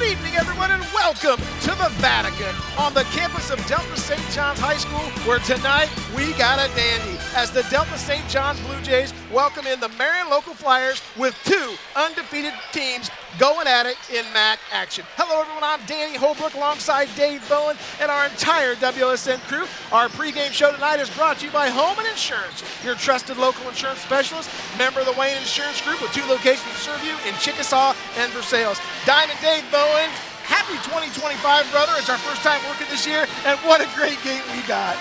Good evening, everyone, and welcome to the Vatican on the campus of Delta St. John's High School, where tonight we got a dandy as the Delta St. John's Blue Jays welcome in the Marion local Flyers with two undefeated teams going at it in MAC action. Hello, everyone. I'm Danny Holbrook alongside Dave Bowen and our entire WSN crew. Our pregame show tonight is brought to you by Home and Insurance, your trusted local insurance specialist, member of the Wayne Insurance Group with two locations to serve you in Chickasaw and Versailles. Diamond Dave Bowen, happy 2025, brother. It's our first time working this year, and what a great game we got.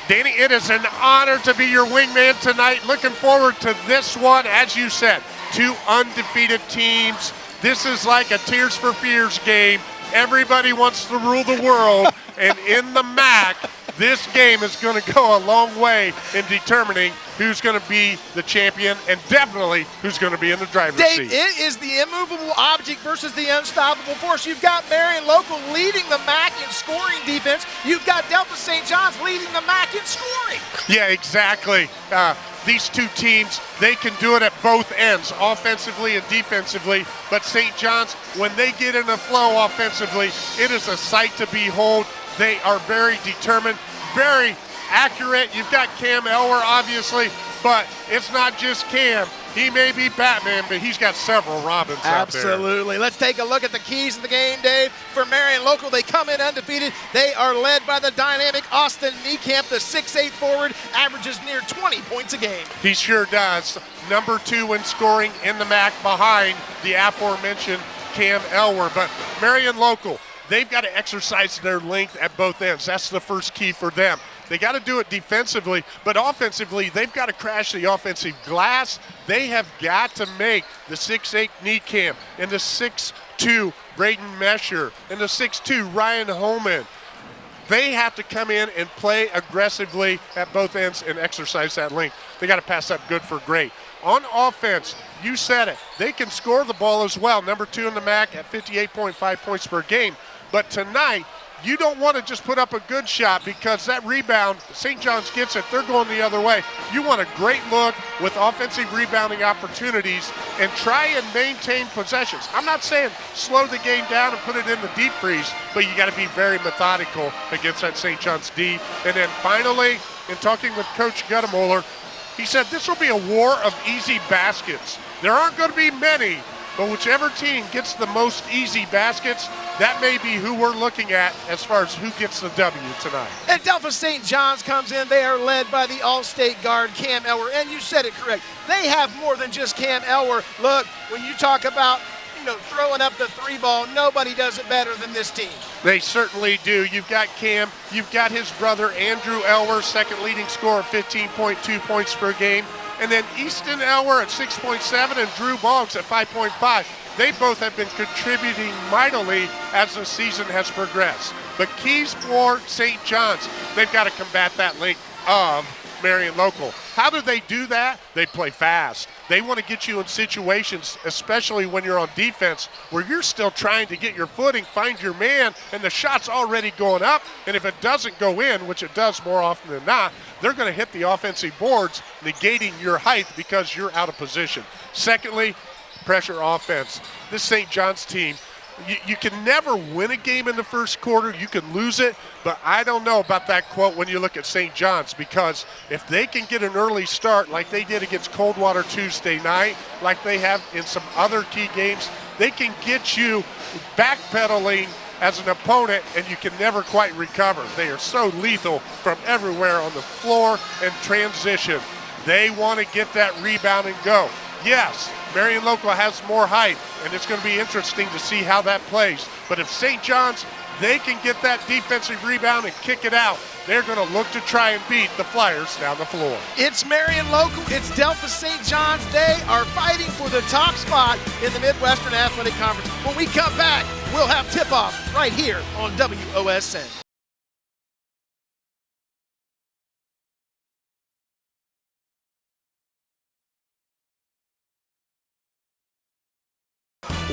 Danny, it is an honor to be your wingman tonight. Looking forward to this one. As you said, two undefeated teams. This is like a Tears for Fears game. Everybody wants to rule the world, and in the MAC, this game is going to go a long way in determining who's going to be the champion and definitely who's going to be in the driver's seat. Dave, it is the immovable object versus the unstoppable force. You've got Marion local leading the MAC in scoring defense. You've got Delta St. John's leading the MAC in scoring. Yeah, exactly. These two teams, they can do it at both ends, offensively and defensively. But St. John's, when they get in a flow offensively, it is a sight to behold. They are very determined, very accurate. You've got Cam Elwer, obviously, but it's not just Cam. He may be Batman, but he's got several Robins out there. Absolutely. Let's take a look at the keys of the game, Dave. For Marion local, they come in undefeated. They are led by the dynamic Austin Niekamp, the 6'8 forward, averages near 20 points a game. He sure does. Number 2 in scoring in the MAC behind the aforementioned Cam Elwer. But Marion local, they've got to exercise their length at both ends. That's the first key for them. They got to do it defensively, but offensively, they've got to crash the offensive glass. They have got to make the 6'8 Niekamp and the 6'2 Braden Mesher and the 6'2 Ryan Holman. They have to come in and play aggressively at both ends and exercise that length. They got to pass up good for great. On offense, you said it, they can score the ball as well. Number 2 in the MAC at 58.5 points per game. But tonight, you don't want to just put up a good shot because that rebound, St. John's gets it, they're going the other way. You want a great look with offensive rebounding opportunities and try and maintain possessions. I'm not saying slow the game down and put it in the deep freeze, but you got to be very methodical against that St. John's D. And then finally, in talking with Coach Guttemoller, he said this will be a war of easy baskets. There aren't going to be many, but whichever team gets the most easy baskets, that may be who we're looking at as far as who gets the W tonight. And Delta St. John's comes in. They are led by the All-State guard, Cam Elwer. And you said it correct. They have more than just Cam Elwer. Look, when you talk about throwing up the 3 ball, nobody does it better than this team. They certainly do. You've got Cam. You've got his brother, Andrew Elwer, second leading scorer, 15.2 points per game. And then Easton Elwer at 6.7 and Drew Boggs at 5.5. They both have been contributing mightily as the season has progressed. But keys for St. John's, they've got to combat that length of Marion local. How do they do that? They play fast. They want to get you in situations, especially when you're on defense, where you're still trying to get your footing, find your man, and the shot's already going up. And if it doesn't go in, which it does more often than not, they're going to hit the offensive boards, negating your height because you're out of position. Secondly, pressure offense. This St. John's team, you can never win a game in the first quarter. You can lose it, but I don't know about that quote when you look at St. John's, because if they can get an early start like they did against Coldwater Tuesday night, like they have in some other key games, they can get you backpedaling as an opponent, and you can never quite recover. They are so lethal from everywhere on the floor and transition. They want to get that rebound and go. Yes, Marion local has more height, and it's going to be interesting to see how that plays. But if St. John's, they can get that defensive rebound and kick it out, they're going to look to try and beat the Flyers down the floor. It's Marion local. It's Delta St. John's. They are fighting for the top spot in the Midwestern Athletic Conference. When we come back, we'll have tip-off right here on WOSN.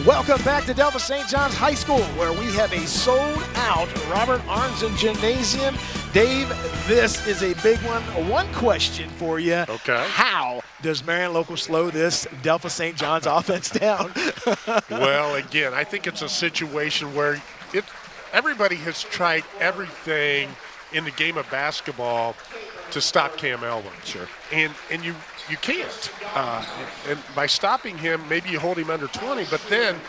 Welcome back to Delta St. John's High School, where we have a sold-out Robert Arnzen Gymnasium. Dave, this is a big one. One question for you. Okay. How Does Marion Local slow this Delphos St. John's offense down? Well, again, I think it's a situation where everybody has tried everything in the game of basketball to stop Cam Elwer. Sure. And you can't. And by stopping him, maybe you hold him under 20, but then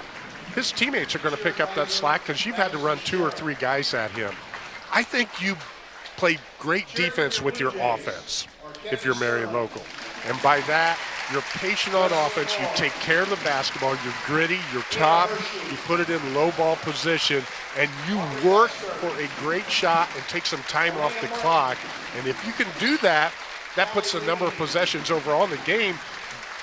his teammates are going to pick up that slack because you've had to run 2 or 3 guys at him. I think you play great defense with your offense if you're Marion Local. And by that, you're patient on offense, you take care of the basketball, you're gritty, you're tough, you put it in low ball position, and you work for a great shot and take some time off the clock. And if you can do that, that puts the number of possessions overall in the game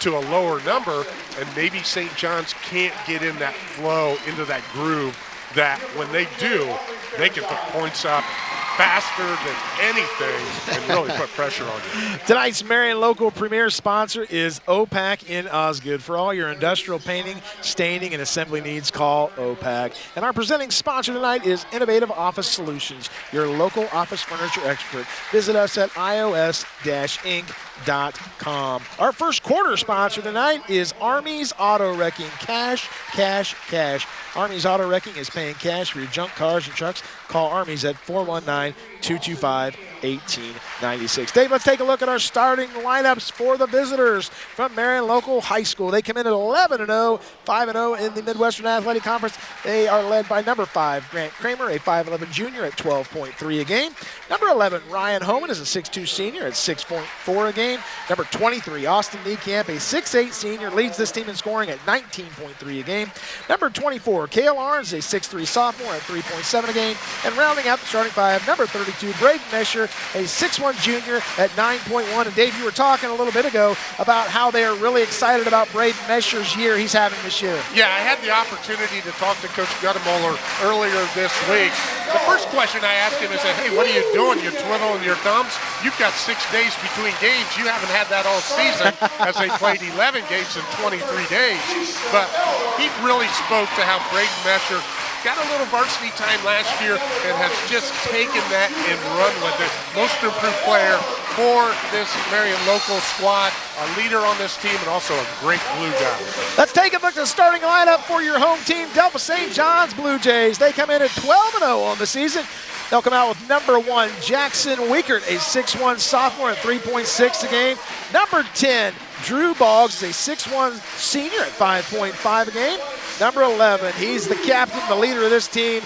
to a lower number, and maybe St. John's can't get in that flow, into that groove, that when they do, they can put points up faster than anything and really put pressure on you. Tonight's Marion Local premier sponsor is OPAC in Osgood. For all your industrial painting, staining, and assembly needs, call OPAC. And our presenting sponsor tonight is Innovative Office Solutions, your local office furniture expert. Visit us at ios-inc.com. Our first quarter sponsor tonight is Army's Auto Wrecking. Cash, cash, cash. Army's Auto Wrecking is paying cash for your junk cars and trucks. Call Army's at 419-225-1896. Dave, let's take a look at our starting lineups for the visitors from Marion Local High School. They come in at 11-0, 5-0 in the Midwestern Athletic Conference. They are led by number 5, Grant Kramer, a 5'11 junior at 12.3 a game. Number 11, Ryan Homan is a 6'2 senior at 6.4 a game. Number 23, Austin Niekamp, a 6'8 senior, leads this team in scoring at 19.3 a game. Number 24, Cale Arns, a 6'3 sophomore at 3.7 a game. And rounding out the starting 5, number 32, Braden Mesher, a 6'1 junior at 9.1. And Dave, you were talking a little bit ago about how they are really excited about Braden Mesher's year he's having this year. Yeah, I had the opportunity to talk to Coach Guttemoller earlier this week. The first question I asked him is, hey, what are you doing? You're twiddling your thumbs? You've got 6 days between games. You haven't had that all season as they played 11 games in 23 days. But he really spoke to how Braden Mesher got a little varsity time last year and has just taken that and run with it. Most improved player for this Marion Local squad, a leader on this team, and also a great blue guy. Let's take a look at the starting lineup for your home team, Delphos St. John's Blue Jays. They come in at 12-0 on the season. They'll come out with number 1, Jackson Wiekert, a 6'1 sophomore at 3.6 a game. Number 10, Drew Boggs, a 6'1 senior at 5.5 a game. Number 11, he's the captain, the leader of this team,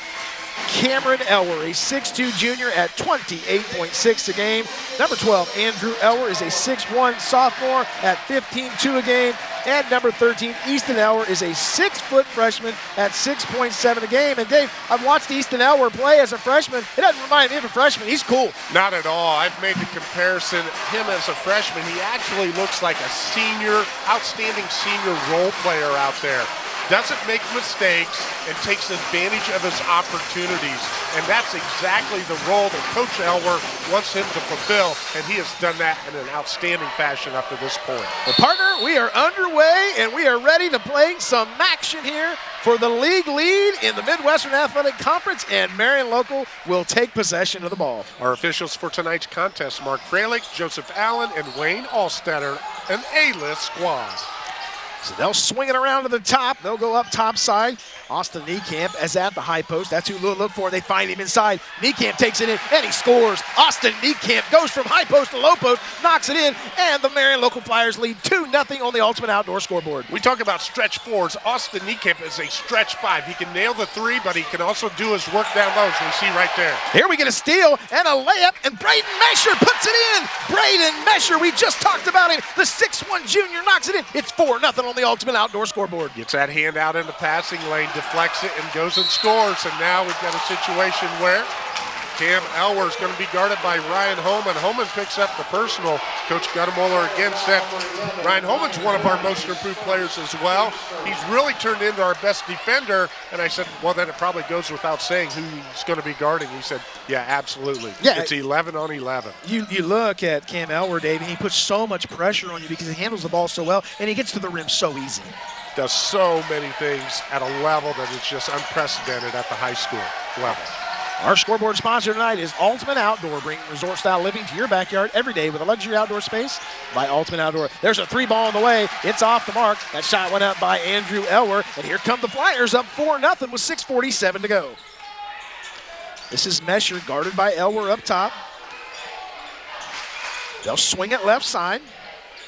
Cameron Elwer, a 6'2 junior at 28.6 a game. Number 12, Andrew Elwer is a 6'1 sophomore at 15.2 a game. And number 13, Easton Elwer is a 6-foot freshman at 6.7 a game. And Dave, I've watched Easton Elwer play as a freshman. It doesn't remind me of a freshman. He's cool. Not at all. I've made the comparison. Him as a freshman, he actually looks like a senior, outstanding senior role player out there. Doesn't make mistakes and takes advantage of his opportunities. And that's exactly the role that Coach Elwer wants him to fulfill, and he has done that in an outstanding fashion up to this point. Well, partner, we are underway, and we are ready to play some action here for the league lead in the Midwestern Athletic Conference, and Marion Local will take possession of the ball. Our officials for tonight's contest, Mark Fralick, Joseph Allen, and Wayne Allstetter, an A-list squad. So they'll swing it around to the top. They'll go up top side. Austin Niekamp is at the high post. That's who they'll look for. They find him inside. Niekamp takes it in, and he scores. Austin Niekamp goes from high post to low post, knocks it in, and the Marion Local Flyers lead 2-0 on the Ultimate Outdoor scoreboard. We talk about stretch fours. Austin Niekamp is a stretch 5. He can nail the 3, but he can also do his work down low, as we see right there. Here we get a steal and a layup, and Braden Mesher puts it in. Braden Mesher, we just talked about him. The 6'1 junior knocks it in. It's 4-0 on the Ultimate Outdoor scoreboard. Gets that hand out in the passing lane, deflects it, and goes and scores. And now we've got a situation where Cam Elwer is going to be guarded by Ryan Homan. Homan picks up the personal. Coach Guttemoller again said Ryan Homan's one of our most improved players as well. He's really turned into our best defender. And I said, well, then it probably goes without saying who he's going to be guarding. He said, yeah, absolutely. Yeah, it's 11 on 11. You look at Cam Elwer, Dave, and he puts so much pressure on you because he handles the ball so well, and he gets to the rim so easy. Does so many things at a level that it's just unprecedented at the high school level. Our scoreboard sponsor tonight is Ultimate Outdoor, bringing resort-style living to your backyard every day with a luxury outdoor space by Ultimate Outdoor. There's a 3-ball on the way. It's off the mark. That shot went up by Andrew Elwer, and here come the Flyers up 4-0 with 6:47 to go. This is Mesher guarded by Elwer up top. They'll swing it left side.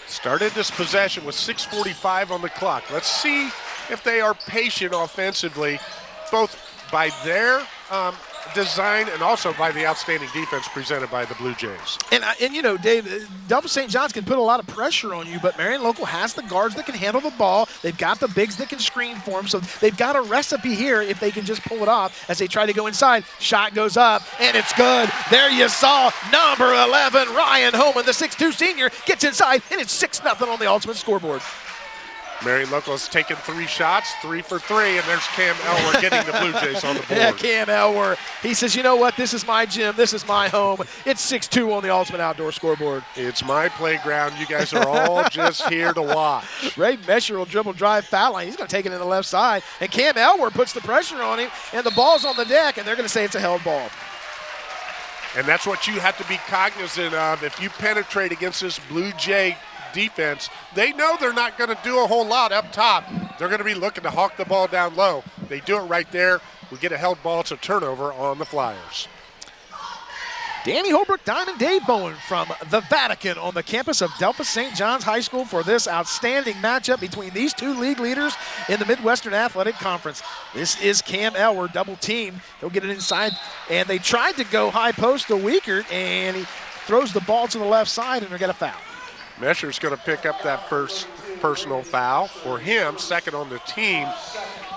Started this possession with 6:45 on the clock. Let's see if they are patient offensively, both by their design and also by the outstanding defense presented by the Blue Jays. And you know, Dave, Delphos St. John's can put a lot of pressure on you, but Marion Local has the guards that can handle the ball. They've got the bigs that can screen for them, so they've got a recipe here if they can just pull it off as they try to go inside. Shot goes up, and it's good. There you saw number 11, Ryan Holman, the 6'2 senior, gets inside, and it's 6-0 on the Ultimate scoreboard. Marion Local has taken 3 shots, 3 for 3, and there's Cam Elwer getting the Blue Jays on the board. Yeah, Cam Elwer. He says, you know what, this is my gym, this is my home. It's 6-2 on the Ultimate Outdoor scoreboard. It's my playground. You guys are all just here to watch. Ray Mesher will dribble drive foul line. He's going to take it in the left side, and Cam Elwer puts the pressure on him, and the ball's on the deck, and they're going to say it's a held ball. And that's what you have to be cognizant of. If you penetrate against this Blue Jay defense, they know they're not going to do a whole lot up top. They're going to be looking to hawk the ball down low. They do it right there. We get a held ball. It's a turnover on the Flyers. Danny Holbrook, Diamond Dave Bowen from the Vatican on the campus of Delphos St. John's High School for this outstanding matchup between these two league leaders in the Midwestern Athletic Conference. This is Cam Elwer, double team. He'll get it inside, and they tried to go high post to Wiekert, and he throws the ball to the left side, and they're going to foul. Mesher's going to pick up that first personal foul for him, second on the team.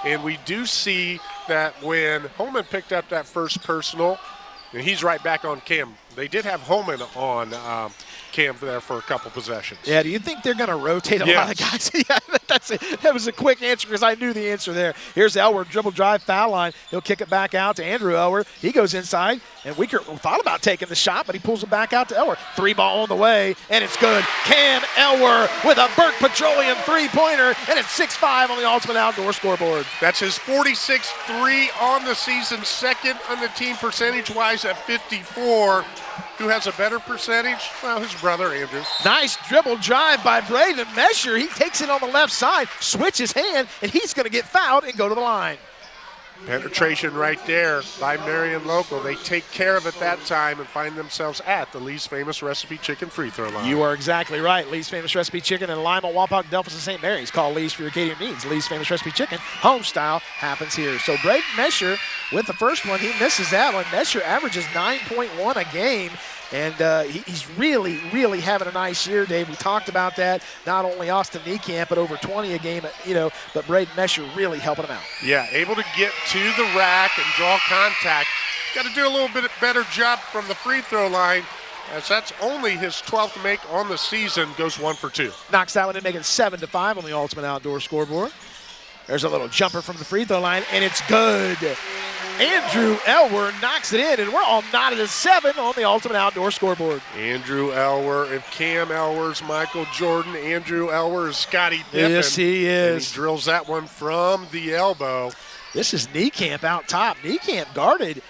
And we do see that when Holman picked up that first personal, and he's right back on Cam. They did have Holman on Cam there for a couple possessions. Yeah, do you think they're going to rotate a lot of guys? Yeah, that's it. That was a quick answer because I knew the answer there. Here's Elwer, dribble drive, foul line. He'll kick it back out to Andrew Elwer. He goes inside, and Wiekert thought about taking the shot, but he pulls it back out to Elwer. 3-ball on the way, and it's good. Cam Elwer with a Burke Petroleum three-pointer, and it's 6-5 on the Ultimate Outdoor scoreboard. That's his 46th 3 on the season, second on the team percentage-wise at 54. Who has a better percentage? Well, his brother, Andrew. Nice dribble drive by Braden Mesher. He takes it on the left side, switches hand, and he's going to get fouled and go to the line. Penetration right there by Marion Local. They take care of it that time and find themselves at the Lee's Famous Recipe Chicken free throw line. You are exactly right. Lee's Famous Recipe Chicken in Lima, Wapak, Delphos, and St. Mary's. Call Lee's for your catering needs. Lee's Famous Recipe Chicken, home style, happens here. So Braden Mesher with the first one, he misses that one. Mesher averages 9.1 a game. And he's really, really having a nice year, Dave. We talked about that. Not only Austin Niekamp, but over 20 a game, but Braden Mesher really helping him out. Yeah, able to get to the rack and draw contact. Got to do a little bit better job from the free throw line, as that's only his 12th make on the season, goes 1 for 2. Knocks that one in, making 7-5 on the Ultimate Outdoor scoreboard. There's a little jumper from the free throw line, and it's good. Andrew Elwer knocks it in, and we're all knotted at 7 on the Ultimate Outdoor scoreboard. Andrew Elwer, if Cam Elwer's Michael Jordan, Andrew Elwer is Scottie Pippen. Yes, he is. And he drills that one from the elbow. This is Niekamp out top. Niekamp guarded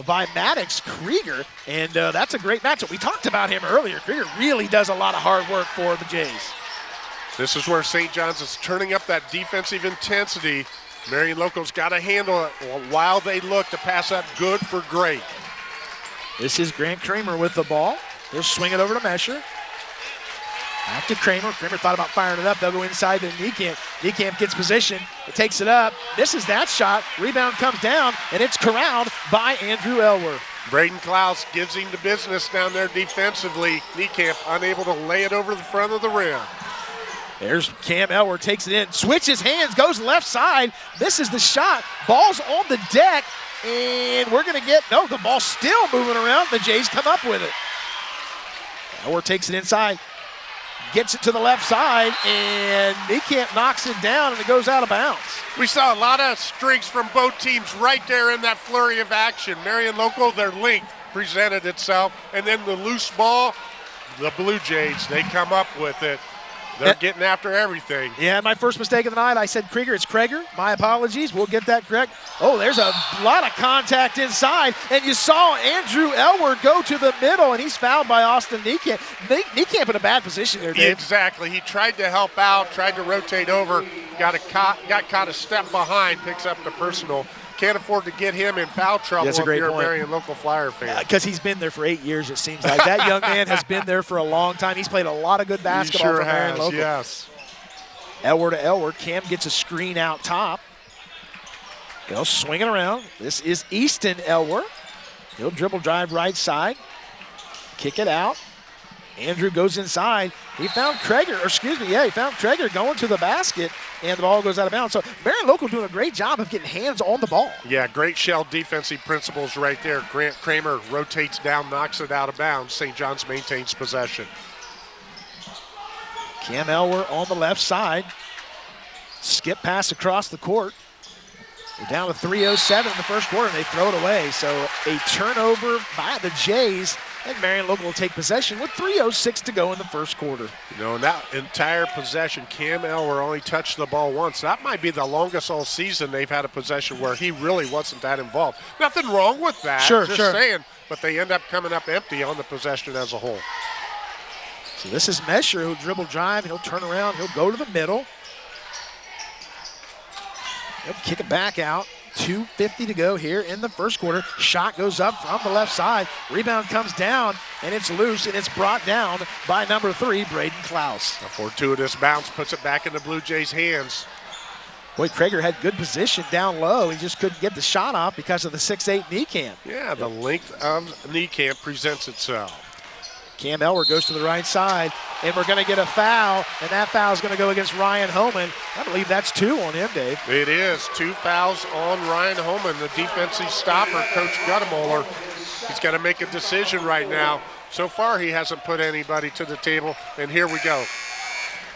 by Maddox Krieger, and that's a great matchup. We talked about him earlier. Krieger really does a lot of hard work for the Jays. This is where St. John's is turning up that defensive intensity. Marion Local's got to handle it while they look to pass that good for great. This is Grant Kramer with the ball. He'll swing it over to Mesher. Back to Kramer. Kramer thought about firing it up. They'll go inside to Niekamp. Niekamp gets position. It takes it up. Misses that shot. Rebound comes down, and it's corralled by Andrew Elwer. Braden Klaus gives him the business down there defensively. Niekamp unable to lay it over the front of the rim. There's Cam Elwer, takes it in, switches hands, goes left side, misses the shot, ball's on the deck, and we're going to get, no, the ball's still moving around. The Jays come up with it. Elwer takes it inside, gets it to the left side, and Niekamp knocks it down, and it goes out of bounds. We saw a lot of streaks from both teams right there in that flurry of action. Marion Local, their length presented itself, and then the loose ball, the Blue Jays, they come up with it. They're getting after everything. Yeah, my first mistake of the night, I said Krieger. It's Krieger. My apologies. We'll get that correct. Oh, there's a lot of contact inside, and you saw Andrew Elwer go to the middle, and he's fouled by Austin Niekamp. Niekamp in a bad position there, Dave. Exactly. He tried to help out, tried to rotate over, got caught a step behind, picks up the personal. Can't afford to get him in foul trouble if you're a Marion local Flyer fan. Because he's been there for 8 years, it seems like. That young man has been there for a long time. He's played a lot of good basketball for Marion local. Yes. Elwer to Elwer. Cam gets a screen out top. Goes swinging around. This is Easton Elwer. He'll dribble drive right side. Kick it out. Andrew goes inside. He found Krieger going to the basket, and the ball goes out of bounds. So Marion local doing a great job of getting hands on the ball. Yeah, great shell defensive principles right there. Grant Kramer rotates down, knocks it out of bounds. St. John's maintains possession. Cam Elwer on the left side. Skip pass across the court. We're down to 3:07 in the first quarter, and they throw it away. So a turnover by the Jays, and Marion local will take possession with 3:06 to go in the first quarter. You know, in that entire possession, Cam Elwer only touched the ball once. That might be the longest all season they've had a possession where he really wasn't that involved. Nothing wrong with that, just saying, but they end up coming up empty on the possession as a whole. So this is Mesher who'll dribble drive, he'll turn around, he'll go to the middle. He'll kick it back out. 2:50 to go here in the first quarter. Shot goes up from the left side. Rebound comes down, and it's loose, and it's brought down by number 3, Braden Klaus. A fortuitous bounce puts it back in the Blue Jays' hands. Boy, Krieger had good position down low. He just couldn't get the shot off because of the 6'8" Niekamp. Yeah, the length of Niekamp presents itself. Cam Elwer goes to the right side, and we're going to get a foul, and that foul is going to go against Ryan Homan. I believe that's 2 on him, Dave. It is. 2 fouls on Ryan Homan, the defensive stopper, Coach Guttemoller. He's got to make a decision right now. So far, he hasn't put anybody to the table, and here we go.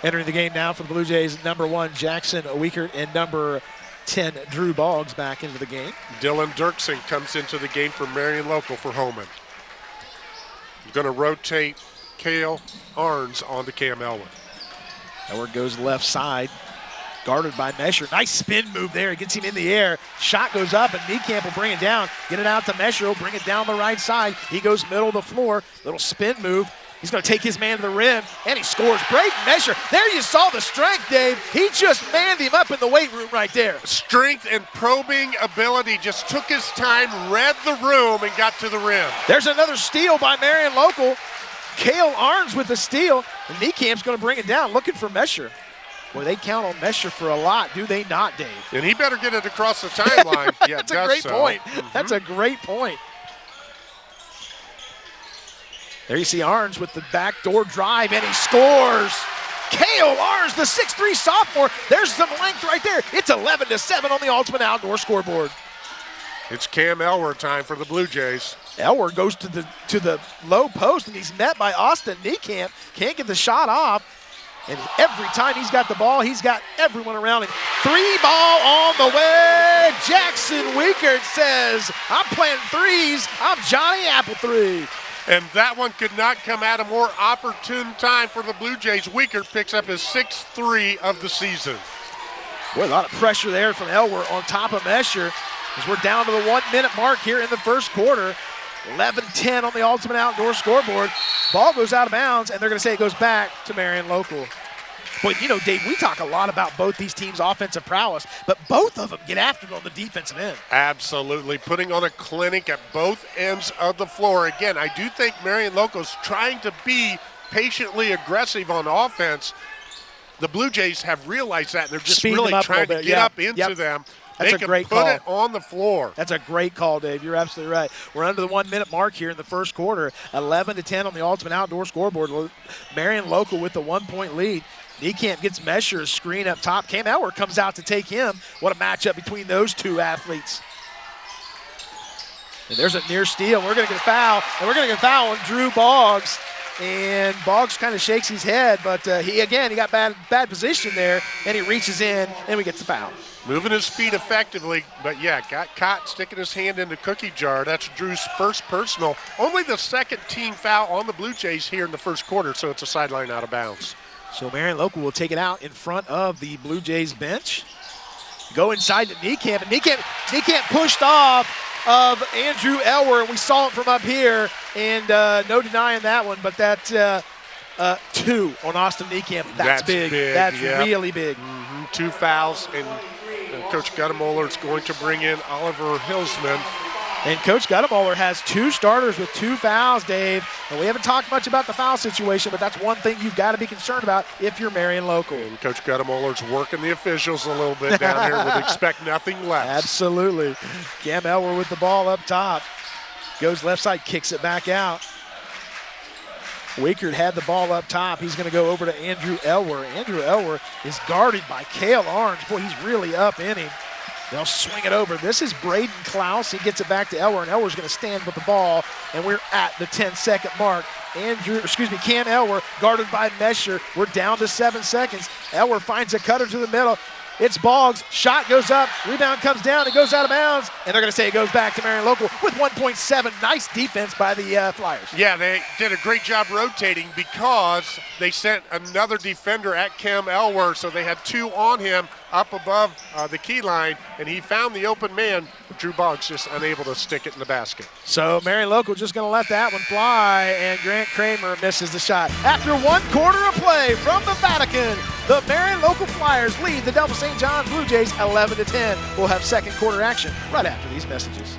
Entering the game now for the Blue Jays, number 1, Jackson Wiekert, and number 10, Drew Boggs back into the game. Dylan Dirksen comes into the game for Marion local for Homan. Going to rotate Cale Arns onto Cam Elwer. Elwer goes left side, guarded by Mesher. Nice spin move there. He gets him in the air. Shot goes up, and Niekamp will bring it down. Get it out to Mesher. He'll bring it down the right side. He goes middle of the floor. Little spin move. He's going to take his man to the rim, and he scores. Braden Mesher. There you saw the strength, Dave. He just manned him up in the weight room right there. Strength and probing ability. Just took his time, read the room, and got to the rim. There's another steal by Marion local. Cale Arns with the steal, and Niekamp's going to bring it down, looking for Mesher. Boy, they count on Mesher for a lot, do they not, Dave? And he better get it across the timeline. Right, that's a great point. That's a great point. There you see Arns with the backdoor drive, and he scores. Cale Arns, the 6'3" sophomore. There's some length right there. It's 11-7 on the Ultimate Outdoor scoreboard. It's Cam Elwer time for the Blue Jays. Elwer goes to the low post, and he's met by Austin Niekamp. Can't get the shot off. And every time he's got the ball, he's got everyone around him. 3-ball on the way. Jackson Wiekert says, I'm playing threes. I'm Johnny Apple 3. And that one could not come at a more opportune time for the Blue Jays. Wiekert picks up his 6th 3 of the season. Boy, a lot of pressure there from Elwer on top of Mesher as we're down to the 1-minute mark here in the first quarter. 11-10 on the Ultimate Outdoor scoreboard. Ball goes out of bounds, and they're going to say it goes back to Marion local. Boy, you know, Dave, we talk a lot about both these teams' offensive prowess, but both of them get after it on the defensive end. Absolutely. Putting on a clinic at both ends of the floor. Again, I do think Marion Local's trying to be patiently aggressive on offense. The Blue Jays have realized that, and they're just really trying to get up into them. That's they a can great put call. it on the floor. That's a great call, Dave. You're absolutely right. We're under the 1-minute mark here in the first quarter. 11-10 on the Ultimate Outdoor scoreboard. Marion local with the 1-point lead. Niekamp gets Mesher's screen up top. Cam Elwer comes out to take him. What a matchup between those two athletes. And there's a near steal. We're going to get a foul. And we're going to get a foul on Drew Boggs. And Boggs kind of shakes his head, but he got bad position there, and he reaches in, and we get the foul. Moving his feet effectively, but yeah, got caught sticking his hand in the cookie jar. That's Drew's first personal. Only the second team foul on the Blue Jays here in the first quarter, so it's a sideline out of bounds. So Marion Local will take it out in front of the Blue Jays bench. Go inside to Niekamp, and Niekamp pushed off of Andrew Elwer, and we saw it from up here, and no denying that one, but that 2 on Austin Niekamp, that's big. That's really big. 2 fouls, and Coach Guttemoller is going to bring in Oliver Hillsman. And Coach Guttemoller has 2 starters with 2 fouls, Dave. And we haven't talked much about the foul situation, but that's one thing you've got to be concerned about if you're Marion Local. And Coach Guttemoller's working the officials a little bit down here. Would expect nothing less. Absolutely. Cam Elwer with the ball up top. Goes left side, kicks it back out. Wakert had the ball up top. He's going to go over to Andrew Elwer. Andrew Elwer is guarded by Cale Orange. Boy, he's really up in him. They'll swing it over. This is Braden Klaus. He gets it back to Elwer, and Elwer's going to stand with the ball, and we're at the 10-second mark. Cam Elwer guarded by Mesher. We're down to 7 seconds. Elwer finds a cutter to the middle. It's Boggs. Shot goes up. Rebound comes down. It goes out of bounds. And they're going to say it goes back to Marion Local with 1.7. Nice defense by the Flyers. Yeah, they did a great job rotating because they sent another defender at Cam Elwer, so they had 2 on him up above the key line, and he found the open man. Drew Boggs just unable to stick it in the basket. So Marion Local just going to let that one fly, and Grant Kramer misses the shot. After 1 quarter of play from the Vatican, the Marion Local Flyers lead the Delta St. John's Blue Jays 11-10. We'll have second quarter action right after these messages.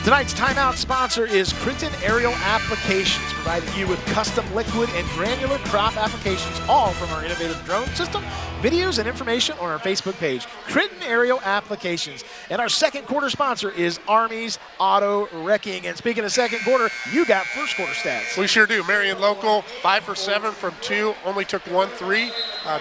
Tonight's timeout sponsor is Critton Aerial Applications, providing you with custom liquid and granular crop applications, all from our innovative drone system, videos, and information on our Facebook page, Critton Aerial Applications. And our second quarter sponsor is Army's Auto Wrecking. And speaking of second quarter, you got first quarter stats. We sure do. Marion Local, 5 for 7 from 2, only took 1 3.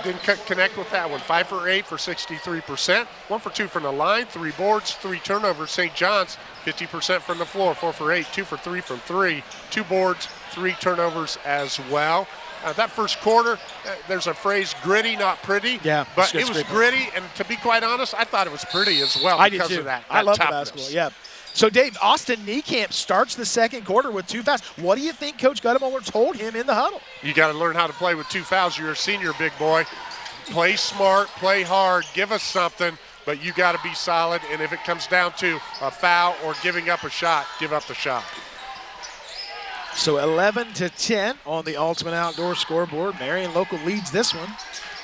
Didn't connect with that one. 5 for 8 for 63%. 1 for 2 from the line, 3 boards, 3 turnovers. St. John's, 50% from the floor, 4 for 8, 2 for 3 from 3, 2 boards, 3 turnovers as well. That first quarter, there's a phrase, gritty, not pretty. Yeah, but it was gritty, and to be quite honest, I thought it was pretty as well because of that. I love the basketball, yeah. So, Dave, Austin Niekamp starts the second quarter with 2 fouls. What do you think Coach Guttemoller told him in the huddle? You got to learn how to play with 2 fouls. You're a senior, big boy. Play smart, play hard, give us something. But you got to be solid, and if it comes down to a foul or giving up a shot, give up the shot. So 11-10 on the Ultimate Outdoor scoreboard. Marion Local leads this one.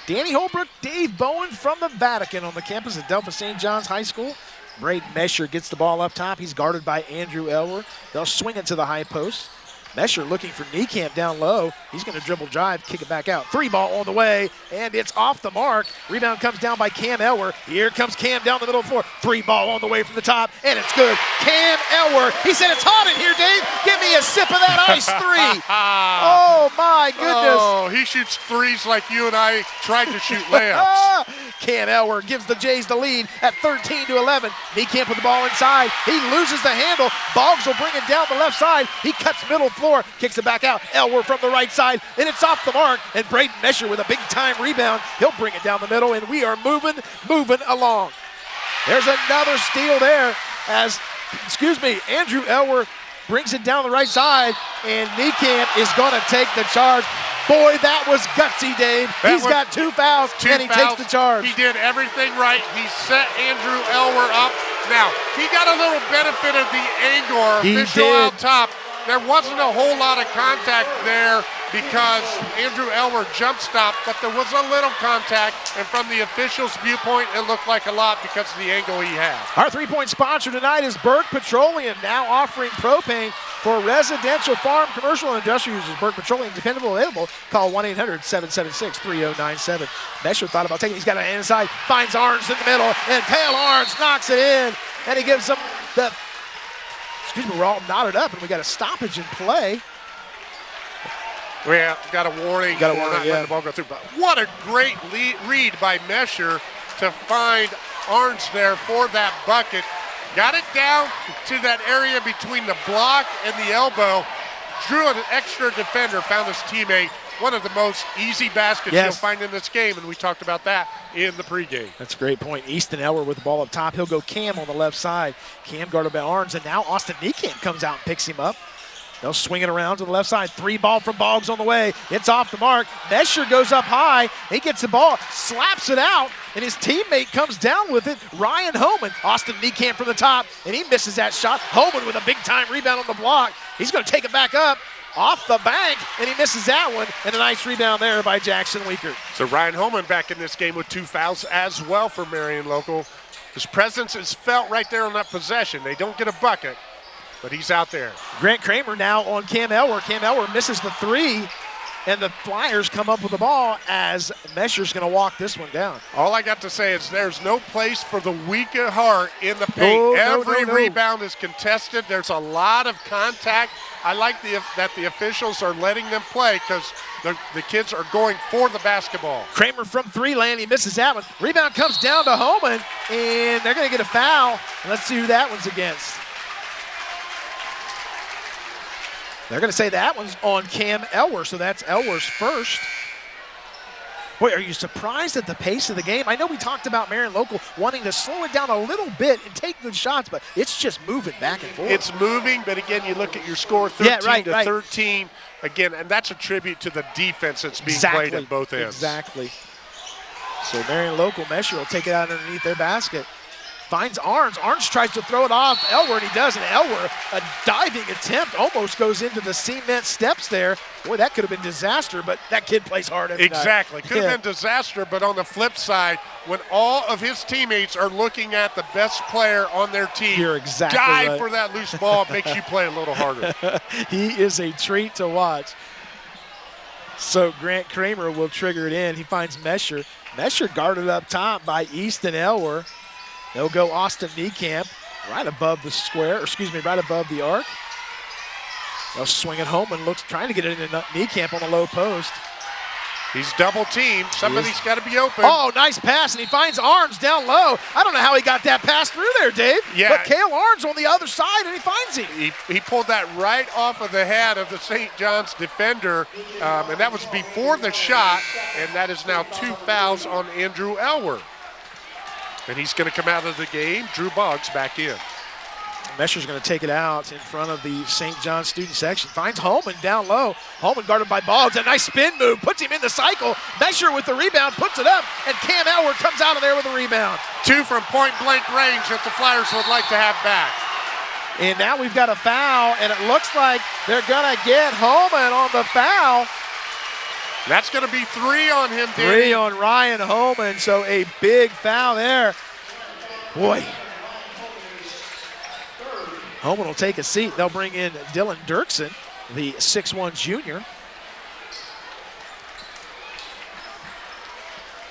Danny Holbrook, Dave Bowen from the Vatican on the campus of Delta St. John's High School. Braden Mesher gets the ball up top. He's guarded by Andrew Elwer. They'll swing it to the high post. Mesher looking for Niekamp down low. He's going to dribble drive, kick it back out. 3 ball on the way, and it's off the mark. Rebound comes down by Cam Elwer. Here comes Cam down the middle of the floor. 3 ball on the way from the top, and it's good. Cam Elwer. He said, it's hot in here, Dave. Give me a sip of that ice 3. Oh, my goodness. Oh, he shoots threes like you and I tried to shoot layups. Cam Elwer gives the Jays the lead at 13-11. Niekamp with the ball inside. He loses the handle. Boggs will bring it down the left side. He cuts middle floor, kicks it back out. Elwer from the right side, and it's off the mark. And Braden Mesher with a big-time rebound. He'll bring it down the middle, and we are moving along. There's another steal there as, Andrew Elwer brings it down the right side, and Niekamp is going to take the charge. Boy, that was gutsy, Dave. He's got 2 fouls, and he takes the charge. He did everything right. He set Andrew Elwer up. Now, he got a little benefit of the angle or official out top. There wasn't a whole lot of contact there because Andrew Elwer jump stopped, but there was a little contact, and from the official's viewpoint, it looked like a lot because of the angle he had. Our 3-point sponsor tonight is Burke Petroleum, now offering propane for residential, farm, commercial, and industrial users. Burke Petroleum, dependable, available. Call 1-800-776-3097. Mesher thought about taking it. He's got it inside, finds Arns in the middle, and Cale Arns knocks it in, and he gives them the... we're all knotted up, and we got a stoppage in play. We got a warning. Got a warning, letting the ball go through. But what a great read by Mesher to find Arns there for that bucket. Got it down to that area between the block and the elbow. Drew, an extra defender, found his teammate one of the most easy baskets you'll find in this game, and we talked about that in the pregame. That's a great point. Easton Elwer with the ball up top. He'll go Cam on the left side. Cam guarded by Arns, and now Austin Niekamp comes out and picks him up. They'll swing it around to the left side. 3 ball from Boggs on the way. It's off the mark. Mesher goes up high. He gets the ball, slaps it out, and his teammate comes down with it. Ryan Homan. Austin Niekamp from the top, and he misses that shot. Homan with a big-time rebound on the block. He's going to take it back up off the bank, and he misses that one. And a nice rebound there by Jackson Weekert. So Ryan Homan back in this game with 2 fouls as well for Marion Local. His presence is felt right there on that possession. They don't get a bucket, but he's out there. Grant Kramer now on Cam Elwer. Cam Elwer misses the 3, and the Flyers come up with the ball as Mesher's going to walk this one down. All I got to say is there's no place for the weak at heart in the paint. Every rebound is contested. There's a lot of contact. I like that the officials are letting them play because the kids are going for the basketball. Kramer from 3 land. He misses that one. Rebound comes down to Homan, and they're going to get a foul. Let's see who that one's against. They're going to say that one's on Cam Elwer, so that's Elwer's first. Boy, are you surprised at the pace of the game? I know we talked about Marion Local wanting to slow it down a little bit and take good shots, but it's just moving back and forth. It's moving, but again, you look at your score, 13-13. Again, and that's a tribute to the defense that's being played at both ends. Exactly. So Marion Local, Mesher will take it out underneath their basket. Finds Arns. Arns tries to throw it off Elwer, and he does. And Elwer, a diving attempt, almost goes into the cement steps there. Boy, that could have been disaster, but that kid plays hard every Exactly. night. Could have been disaster, but on the flip side, when all of his teammates are looking at the best player on their team, you're exactly dive right. for that loose ball, makes you play a little harder. He is a treat to watch. So Grant Kramer will trigger it in. He finds Mesher. Mesher guarded up top by Easton Elwer. They'll go Austin Niekamp right above the square, or excuse me, right above the arc. They'll swing it home and trying to get it into Niekamp on the low post. He's double teamed. Somebody's got to be open. Oh, nice pass, and he finds Arns down low. I don't know how he got that pass through there, Dave. Yeah. But Cale Arns on the other side, and he finds him. He pulled that right off of the head of the St. John's defender, and that was before the shot, and that is now 2 fouls on Andrew Elwer. And he's going to come out of the game. Drew Boggs back in. Mesher's going to take it out in front of the St. John student section. Finds Holman down low. Holman guarded by Boggs. A nice spin move. Puts him in the cycle. Mesher with the rebound. Puts it up. And Cam Elwer comes out of there with a rebound. 2 from point-blank range that the Flyers would like to have back. And now we've got a foul. And it looks like they're going to get Holman on the foul. That's going to be 3 on him, Danny. 3 on Ryan Holman, so a big foul there. Boy. Holman will take a seat. They'll bring in Dylan Dirksen, the 6'1 junior.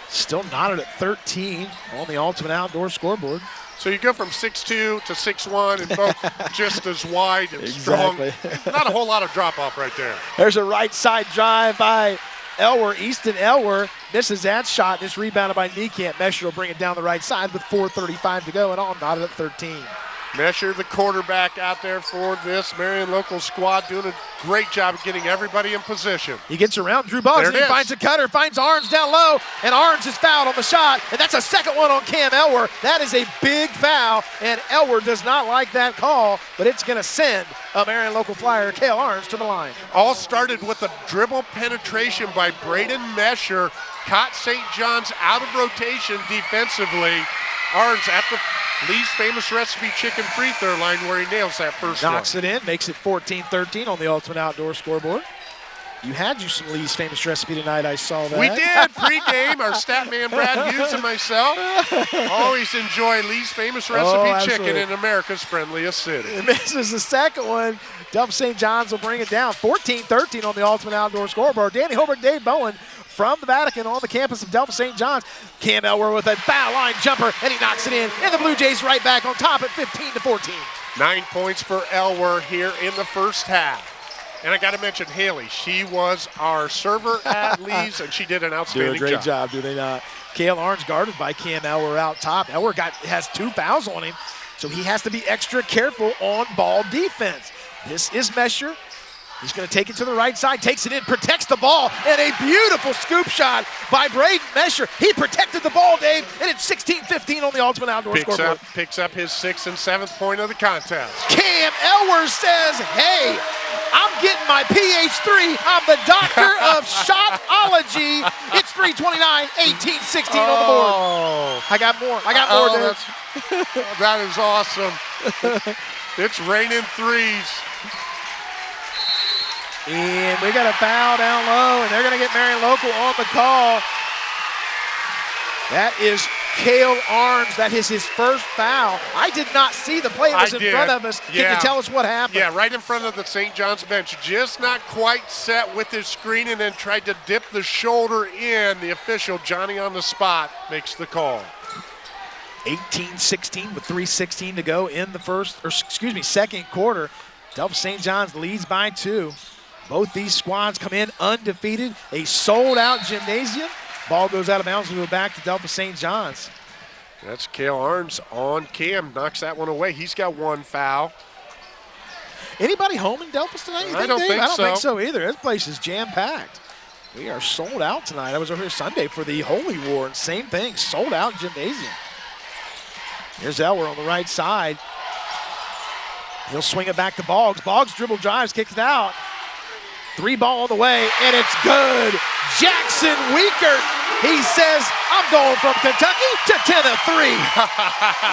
Still knotted at 13 on the Ultimate Outdoor scoreboard. So you go from 6'2 to 6'1 and both just as wide and strong. Not a whole lot of drop-off right there. There's a right side drive by Elwer. Easton Elwer misses that shot. It's rebounded by Niekamp. Mesher will bring it down the right side with 4:35 to go, and all knotted at 13. Mesher, the quarterback out there for this Marion Local squad, doing a great job of getting everybody in position. He gets around Drew Boggs, and he finds a cutter, finds Arns down low, and Arns is fouled on the shot, and that's a second one on Cam Elwer. That is a big foul, and Elwer does not like that call, but it's going to send a Marion Local Flyer, Cale Arns, to the line. All started with a dribble penetration by Braden Mesher, caught St. John's out of rotation defensively. Arns at the Lee's Famous Recipe chicken free throw line where he nails that first one. Knocks it in, makes it 14-13 on the Ultimate Outdoor scoreboard. You had some Lee's Famous Recipe tonight, I saw that. We did, pre-game, our stat man Brad Hughes and myself. Always enjoy Lee's Famous Recipe chicken in America's friendliest city. It misses the second one. Delta St. John's will bring it down. 14-13 on the Ultimate Outdoor scoreboard. Danny Holbrook, Dave Bowen from the Vatican on the campus of Delta St. John's. Cam Elwer with a foul line jumper, and he knocks it in. And the Blue Jays right back on top at 15-14. 9 points for Elwer here in the first half. And I got to mention Haley. She was our server at Lee's, and she did an outstanding job. Do a great job, do they not? Cale Arns guarded by Cam Elwer out top. Elwer has 2 fouls on him, so he has to be extra careful on ball defense. This is Mesher. He's going to take it to the right side, takes it in, protects the ball, and a beautiful scoop shot by Braden Mesher. He protected the ball, Dave, and it's 16-15 on the Ultimate Outdoor scoreboard. Picks up his 6th and 7th point of the contest. Cam Elwer says, hey, I'm getting my PH3. I'm the doctor of shotology. It's 3:29, 18-16 on the board. I got more, Dave. That is awesome. It's raining threes. And we got a foul down low, and they're going to get Marion Local on the call. That is Cale Arns. That is his first foul. I did not see the play. It was in front of us. Yeah. Can you tell us what happened? Yeah, right in front of the St. John's bench. Just not quite set with his screen, and then tried to dip the shoulder in. The official, Johnny on the spot, makes the call. 18-16 with 3:16 to go in the second quarter. Delta St. John's leads by 2. Both these squads come in undefeated. A sold-out gymnasium. Ball goes out of bounds. We go back to Delta St. John's. That's Cale Arns on Cam. Knocks that one away. He's got 1 foul. Anybody home in Delphus tonight? I don't think so. I don't think so either. This place is jam-packed. We are sold out tonight. I was over here Sunday for the Holy War, and same thing, sold out gymnasium. Here's Elwer on the right side. He'll swing it back to Boggs. Boggs dribble drives, kicks it out. 3 ball on the way, and it's good. Jackson Weekert, he says, I'm going from Kentucky to 10 of 3.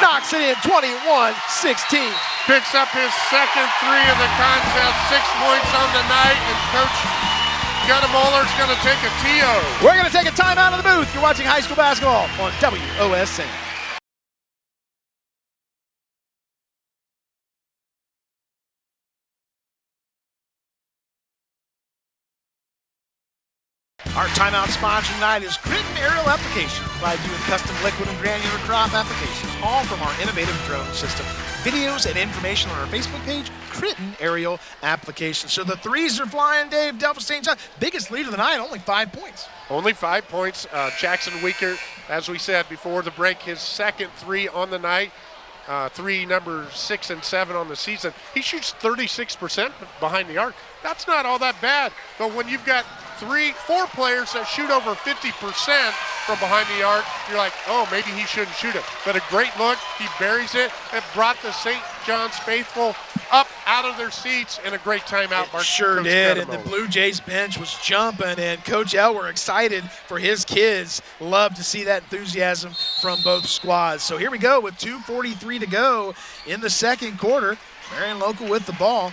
Knocks it in 21-16. Picks up his 2nd 3 of the contest, 6 points on the night, and Coach Guttemaler's going to take a TO. We're going to take a timeout in the booth. You're watching high school basketball on WOSN. Our timeout sponsor tonight is Critton Aerial Application. Provide you with custom liquid and granular crop applications, all from our innovative drone system. Videos and information on our Facebook page, Critton Aerial Application. So the threes are flying, Dave. Delta St. John, biggest lead of the night, only 5 points. Only 5 points. Jackson Weekert, as we said before the break, his 2nd 3 on the night. 3 number 6 and 7 on the season. He shoots 36% behind the arc. That's not all that bad. But when you've got 4 players that shoot over 50% from behind the arc, you're like, oh, maybe he shouldn't shoot it. But a great look. He buries it and brought the St. John's faithful up out of their seats in a great timeout. It sure did, and the Blue Jays bench was jumping, and Coach Elwer excited for his kids. Love to see that enthusiasm from both squads. So here we go with 2:43 to go in the second quarter. Marion Local with the ball.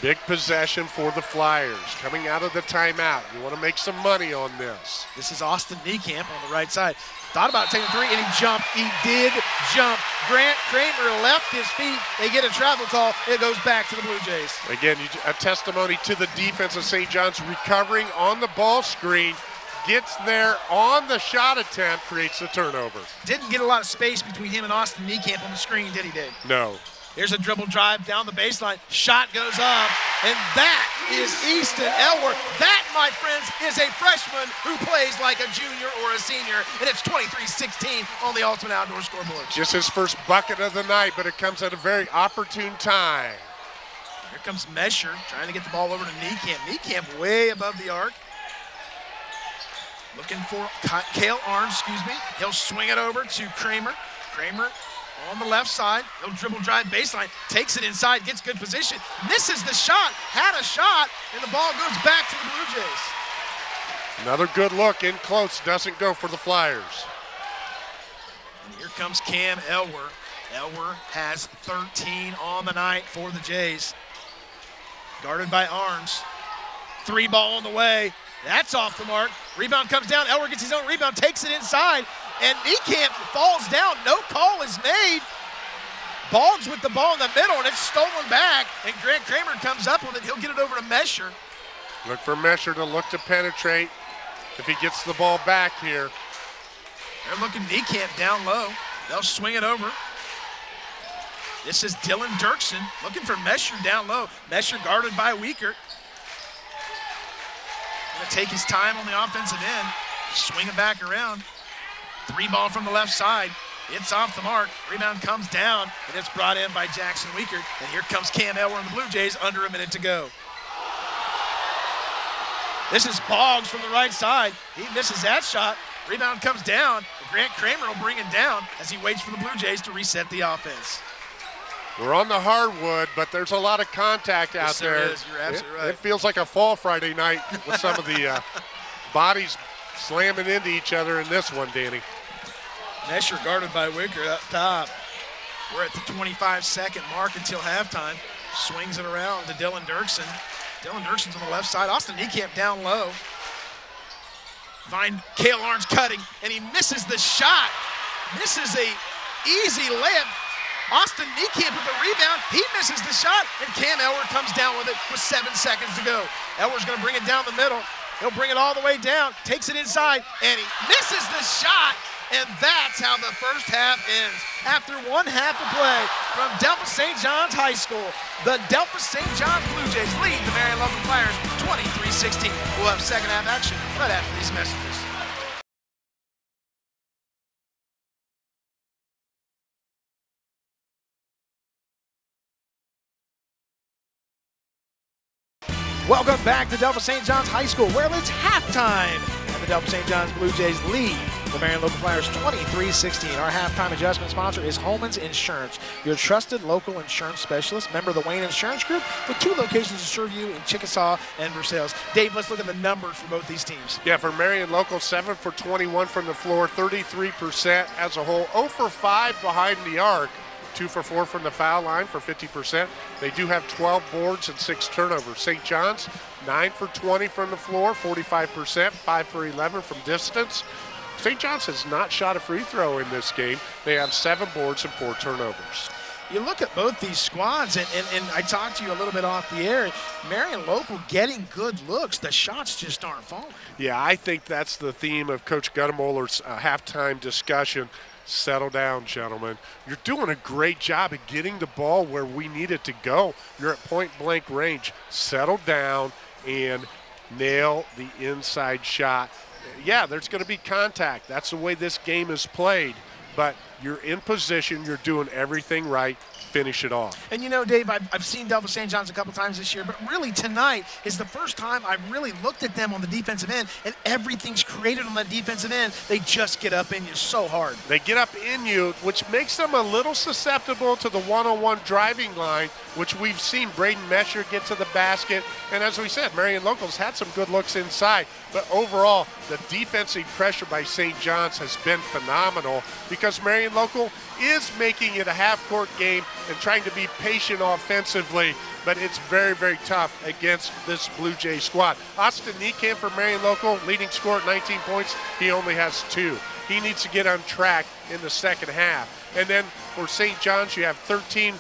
Big possession for the Flyers coming out of the timeout. You want to make some money on this. This is Austin Niekamp on the right side. Thought about taking 3, and he jumped. He did jump. Grant Kramer left his feet. They get a travel call. It goes back to the Blue Jays. Again, a testimony to the defense of St. John's, recovering on the ball screen, gets there on the shot attempt, creates the turnover. Didn't get a lot of space between him and Austin Niekamp on the screen, did he, Dave? No. Here's a dribble drive down the baseline. Shot goes up, and that is Easton Elwer. That, my friends, is a freshman who plays like a junior or a senior, and it's 23-16 on the Ultimate Outdoor scoreboard. Just his first bucket of the night, but it comes at a very opportune time. Here comes Mesher trying to get the ball over to Niekamp. Niekamp way above the arc. Looking for Cale Arns, He'll swing it over to Kramer. Kramer on the left side, he'll dribble drive baseline, takes it inside, gets good position, misses the shot, had a shot, and the ball goes back to the Blue Jays. Another good look in close, doesn't go for the Flyers. And here comes Cam Elwer. Elwer has 13 on the night for the Jays. Guarded by Arns. 3 ball on the way. That's off the mark. Rebound comes down. Elwer gets his own rebound, takes it inside, and Niekamp falls down. No call is made. Boggs with the ball in the middle, and it's stolen back, and Grant Kramer comes up with it. He'll get it over to Mesher. Look for Mesher to look to penetrate if he gets the ball back here. They're looking Niekamp down low. They'll swing it over. This is Dylan Dirksen looking for Mesher down low. Mesher guarded by Weekert. Gonna take his time on the offensive end. Swing it back around. 3 ball from the left side. It's off the mark. Rebound comes down, and it's brought in by Jackson Weekert. And here comes Cam Elwer and the Blue Jays under a minute to go. This is Boggs from the right side. He misses that shot. Rebound comes down. Grant Kramer will bring it down as he waits for the Blue Jays to reset the offense. We're on the hardwood, but there's a lot of contact out yes, there. There is. You're absolutely right. It feels like a fall Friday night with some of the bodies slamming into each other in this one, Danny. Mesher guarded by Wicker up top. We're at the 25-second mark until halftime. Swings it around to Dylan Dirksen. Dylan Dirksen's on the left side. Austin Niekamp down low. Cale Arns cutting, and he misses the shot. Misses a easy layup. Austin Niekamp with the rebound. He misses the shot, and Cam Elwer comes down with it with 7 seconds to go. Elwer's going to bring it down the middle. He'll bring it all the way down, takes it inside, and he misses the shot. And that's how the first half ends. After 1 half of play from Delphos St. John's High School, the Delphos St. John's Blue Jays lead the Marion Local Flyers 23-16. We'll have second half action right after these messages. Welcome back to Delphos St. John's High School, where it's halftime. And the Delphos St. John's Blue Jays lead the Marion Local Flyers 23-16. Our halftime adjustment sponsor is Holman's Insurance, your trusted local insurance specialist, member of the Wayne Insurance Group, with 2 locations to serve you in Chickasaw and Versailles. Dave, let's look at the numbers for both these teams. Yeah, for Marion Local, 7 for 21 from the floor, 33% as a whole, 0 for 5 behind the arc. 2 for 4 from the foul line for 50%. They do have 12 boards and 6 turnovers. St. John's, 9 for 20 from the floor, 45%, 5 for 11 from distance. St. John's has not shot a free throw in this game. They have 7 boards and 4 turnovers. You look at both these squads, and I talked to you a little bit off the air. Marion Local getting good looks. The shots just aren't falling. Yeah, I think that's the theme of Coach Guttemoller's halftime discussion. Settle down, gentlemen. You're doing a great job of getting the ball where we need it to go. You're at point-blank range. Settle down and nail the inside shot. Yeah, there's going to be contact. That's the way this game is played. But you're in position. You're doing everything right. Finish it off. And you know, Dave, I've seen Delphos St. John's a couple times this year, but really tonight is the first time I've really looked at them on the defensive end, and everything's created on the defensive end. They just get up in you so hard. They get up in you, which makes them a little susceptible to the one-on-one driving line, which we've seen Braden Mesher get to the basket. And as we said, Marion Local's had some good looks inside. But overall, the defensive pressure by St. John's has been phenomenal because Marion Local is making it a half-court game and trying to be patient offensively, but it's very, very tough against this Blue Jay squad. Austin Niekamp for Marion Local, leading scorer at 19 points. He only has 2. He needs to get on track in the second half. And then for St. John's, you have 13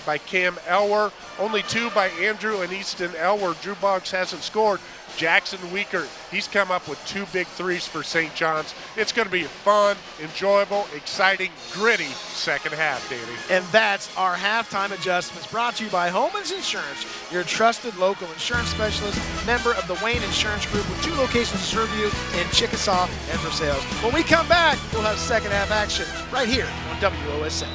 by Cam Elwer, only 2 by Andrew and Easton Elwer. Drew Boggs hasn't scored. Jackson Weaker, he's come up with 2 big threes for St. John's. It's going to be a fun, enjoyable, exciting, gritty second half, Danny. And that's our halftime adjustments, brought to you by Holman's Insurance, your trusted local insurance specialist, member of the Wayne Insurance Group, with 2 locations to serve you in Chickasaw and Versailles. When we come back, we'll have second half action right here on WOSN.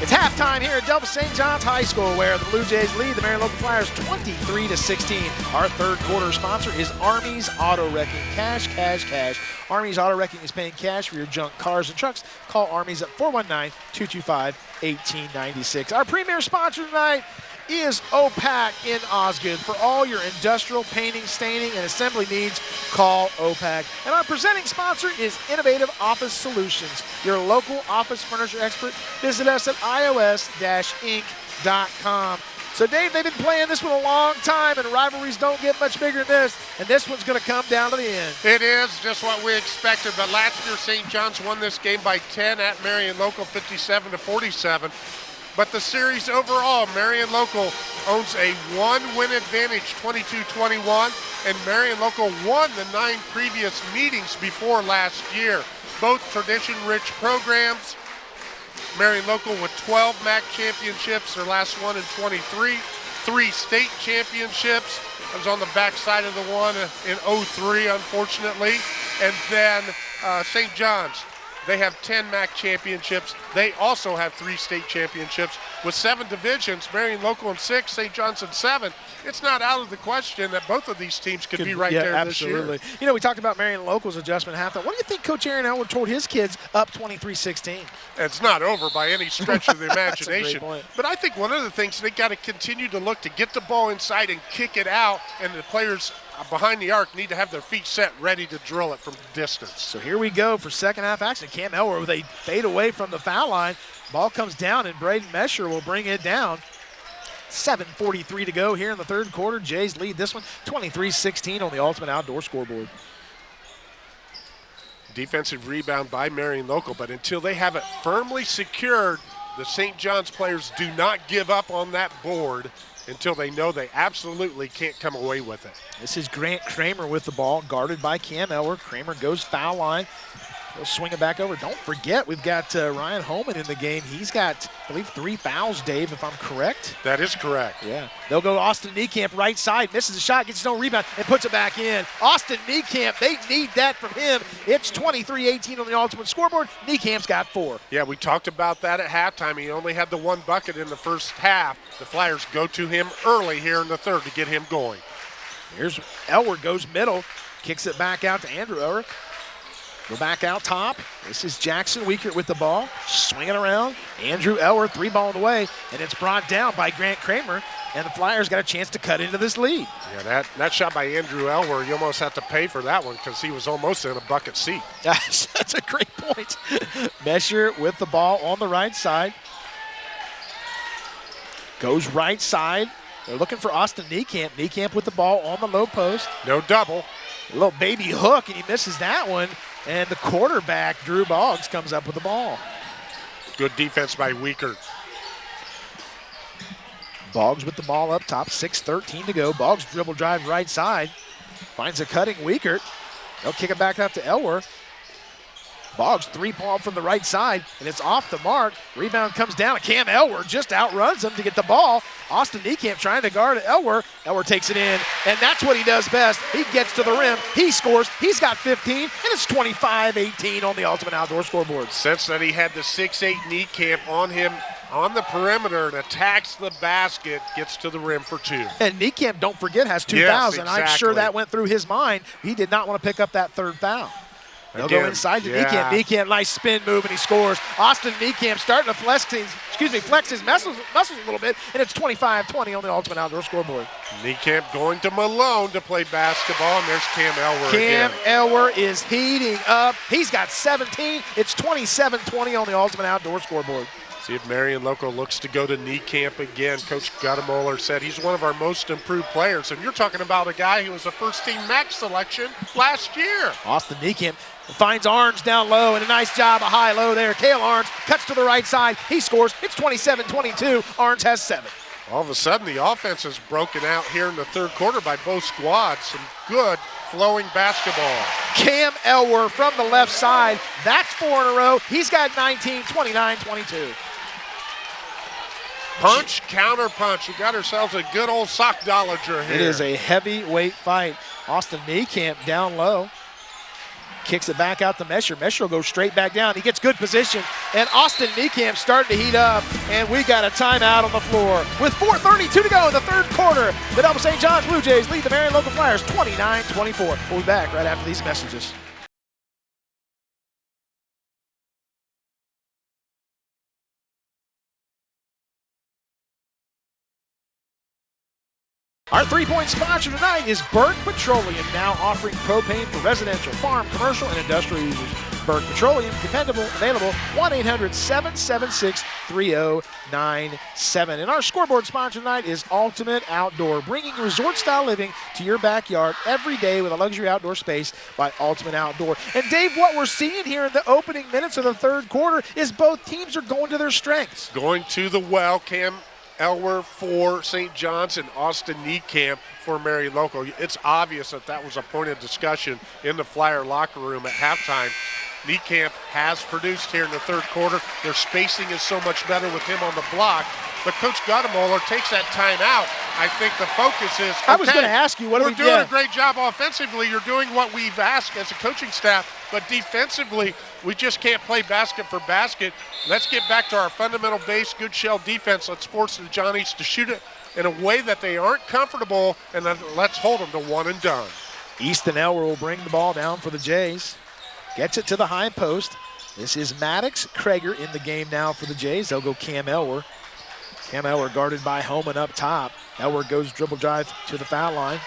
It's halftime here at Delphos St. John's High School, where the Blue Jays lead the Marion Local Flyers 23-16. Our third quarter sponsor is Army's Auto Wrecking. Cash, cash, cash. Army's Auto Wrecking is paying cash for your junk cars and trucks. Call Army's at 419-225-1896. Our premier sponsor tonight is OPAC in Osgood. For all your industrial painting, staining, and assembly needs, call OPAC. And our presenting sponsor is Innovative Office Solutions, your local office furniture expert. Visit us at ios-inc.com. So, Dave, they've been playing this one a long time, and rivalries don't get much bigger than this, and this one's going to come down to the end. It is just what we expected, but last year St. John's won this game by 10 at Marion Local, 57-47. But the series overall, Marion Local owns a 1-win advantage, 22-21, and Marion Local won the 9 previous meetings before last year. Both tradition-rich programs. Marion Local with 12 MAC championships, their last one in 23, 3 state championships. I was on the backside of the one in 03, unfortunately. And then St. John's, They have 10 MAC championships. They also have 3 state championships with 7 divisions, Marion Local in 6, St. John's in 7. It's not out of the question that both of these teams could be right there absolutely. this year. You know, we talked about Marion Local's adjustment halftime. What do you think Coach Aaron Elwood told his kids up 23-16? It's not over by any stretch of the imagination. That's a great point. But I think one of the things they got to continue to look to get the ball inside and kick it out, and the players behind the arc need to have their feet set ready to drill it from distance. So here we go for second half action. Cam Elwer with a fade away from the foul line. Ball comes down, and Braden Mesher will bring it down. 7:43 to go here in the third quarter. Jays lead this one 23-16 on the Ultimate Outdoor scoreboard. Defensive rebound by Marion Local, but until they have it firmly secured, the St. John's players do not give up on that board until they know they absolutely can't come away with it. This is Grant Kramer with the ball, guarded by Cam Elwer. Kramer goes foul line. He'll swing it back over. Don't forget, we've got Ryan Holman in the game. He's got, I believe, 3 fouls, Dave, if I'm correct. That is correct. Yeah. They'll go to Austin Niekamp, right side, misses a shot, gets no rebound, and puts it back in. Austin Niekamp, they need that from him. It's 23-18 on the Ultimate scoreboard. Niekamp's got 4. Yeah, we talked about that at halftime. He only had the 1 bucket in the first half. The Flyers go to him early here in the third to get him going. Here's Elwer, goes middle, kicks it back out to Andrew Elwer. Go back out top. This is Jackson Weekert with the ball, swinging around. Andrew Elwer 3-balled away, and it's brought down by Grant Kramer, and the Flyers got a chance to cut into this lead. Yeah, that shot by Andrew Elwer, you almost have to pay for that one because he was almost in a bucket seat. That's a great point. Mesher with the ball on the right side. Goes right side. They're looking for Austin Niekamp. Niekamp with the ball on the low post. No double. A little baby hook, and he misses that one. And the quarterback, Drew Boggs, comes up with the ball. Good defense by Weekert. Boggs with the ball up top, 6:13 to go. Boggs dribble drive right side. Finds a cutting Weekert. They'll kick it back out to Elwer. Boggs 3-ball from the right side, and it's off the mark. Rebound comes down, and Cam Elwer just outruns him to get the ball. Austin Niekamp trying to guard Elwer. Elwer takes it in, and that's what he does best. He gets to the rim, he scores, he's got 15, and it's 25-18 on the Ultimate Outdoor scoreboard. Since that he had the 6'8" Niekamp on him on the perimeter and attacks the basket, gets to the rim for 2. And Niekamp, don't forget, has 2 Yes, fouls, and I'm sure exactly. that went through his mind. He did not want to pick up that 3rd foul. They'll Again, go inside to yeah. Niekamp. Niekamp, nice spin move, and he scores. Austin Niekamp starting to flex his muscles a little bit, and it's 25-20 on the Ultimate Outdoor scoreboard. Niekamp going to Malone to play basketball, and there's Cam Elwer Cam again. Elwer is heating up. He's got 17. It's 27-20 on the Ultimate Outdoor scoreboard. See if Marion Local looks to go to Niekamp again. Coach Guttamoller said he's one of our most improved players, and you're talking about a guy who was a first-team MAC selection last year. Austin Niekamp finds Arns down low, and a nice job, a high-low there. Cale Arns cuts to the right side. He scores. It's 27-22. Arns has 7. All of a sudden, the offense is broken out here in the third quarter by both squads. Some good flowing basketball. Cam Elwer from the left side. That's 4 in a row. He's got 19, 29-22. Punch, counter punch. We got ourselves a good old sockdolager here. It is a heavyweight fight. Austin Niekamp down low. Kicks it back out to Mesher. Mesher will go straight back down. He gets good position. And Austin Niekamp starting to heat up. And we got a timeout on the floor. With 4:32 to go in the third quarter, the Double St. John's Blue Jays lead the Marion Local Flyers 29-24. We'll be back right after these messages. Our 3-point sponsor tonight is Burke Petroleum, now offering propane for residential, farm, commercial, and industrial users. Burke Petroleum, dependable, available, 1-800-776-3097. And our scoreboard sponsor tonight is Ultimate Outdoor, bringing resort-style living to your backyard every day with a luxury outdoor space by Ultimate Outdoor. And Dave, what we're seeing here in the opening minutes of the third quarter is both teams are going to their strengths. Going to the well, Cam Elwer for St. John's and Austin Niekamp for Marion Local. It's obvious that was a point of discussion in the Flyer locker room at halftime. Niekamp has produced here in the third quarter. Their spacing is so much better with him on the block. But Coach Gottemoeller takes that timeout. I think the focus is, okay, I was going to ask you, what we're doing a great job offensively. You're doing what we've asked as a coaching staff, but defensively, we just can't play basket for basket. Let's get back to our fundamental base, good shell defense. Let's force the Johnnies to shoot it in a way that they aren't comfortable, and then let's hold them to one and done. Easton Elwer will bring the ball down for the Jays. Gets it to the high post. This is Maddox Krager in the game now for the Jays. They'll go Cam Elwer. Cam Elwer guarded by Homan up top. Elwer goes dribble drive to the foul line.